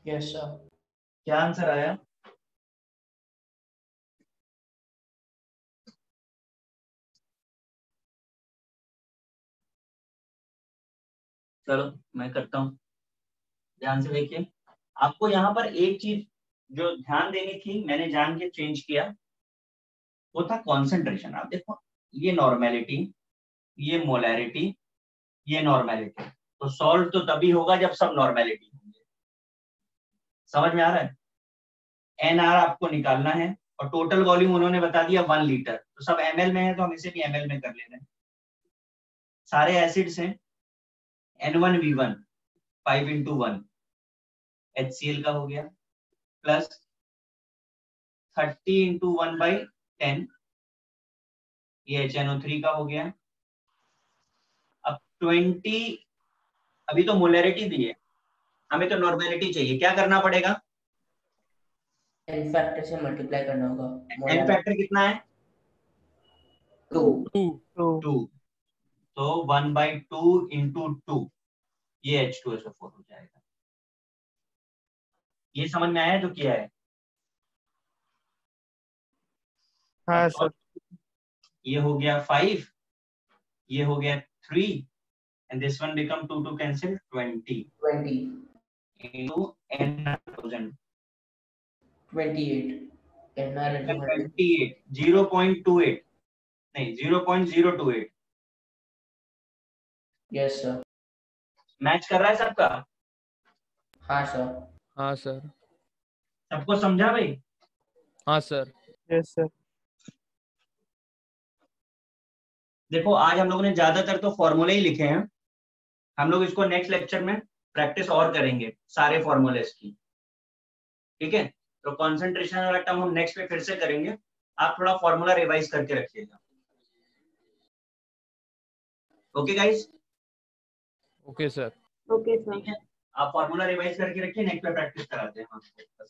Yes sir. क्या आंसर आया? चलो मैं करता हूँ, ध्यान से देखिए। आपको यहाँ पर एक चीज जो ध्यान देनी थी, मैंने जान के चेंज किया, वो था कॉन्सेंट्रेशन। आप देखो, ये नॉर्मेलिटी, ये मोलैरिटी, ये नॉर्मेलिटी, तो सॉल्व तो तभी होगा जब सब नॉर्मेलिटी होंगे। समझ में आ रहा है? NR आपको निकालना है और टोटल वॉल्यूम उन्होंने बता दिया 1 लीटर, तो सब ml में है तो हम इसे भी ml में कर ले रहे हैं। सारे एसिड्स हैं, N1V1 5 × 1 HCl का हो गया, प्लस 30 × 1/10 ये HNO3 का हो गया। अब 20, अभी तो मोलैरिटी दी है, हमें तो नॉर्मेलिटी चाहिए। क्या करना पड़ेगा? एन फैक्टर से मल्टीप्लाई करना होगा। एन फैक्टर कितना है? 2। 2, तो 1/2 × 2 ये H2SO4 हो जाएगा। ये समझ में आया जो किया है? हाँ सर। ये हो गया 5, ये हो गया 3, and this one become 2 to cancel 20 into N1000 28 NR into 100 28 0.28 नहीं 0.028 यस सर। मैच कर रहा है सबका? हाँ सर। हाँ सर। सबको समझा भाई? हाँ सर। Yes sir. देखो आज हम लोगों ने ज्यादातर तो फॉर्मूले ही लिखे हैं, हम लोग इसको नेक्स्ट लेक्चर में प्रैक्टिस और करेंगे सारे फॉर्मूलेस की, ठीक है? तो कॉन्सेंट्रेशन वाला टर्म हम नेक्स्ट पे फिर से करेंगे, आप थोड़ा फॉर्मूला रिवाइज करके रखिएगा। Okay guys? Okay sir. Okay sir. ठीक है, आप फॉर्मूला रिवाइज करके रखिए, नेक्स्ट पे प्रैक्टिस कराते हैं हम आपको।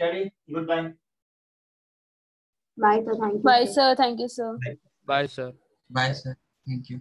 चलिए, good bye. Bye sir, thank you. Bye sir, thank you sir. Bye sir. Bye sir, thank you.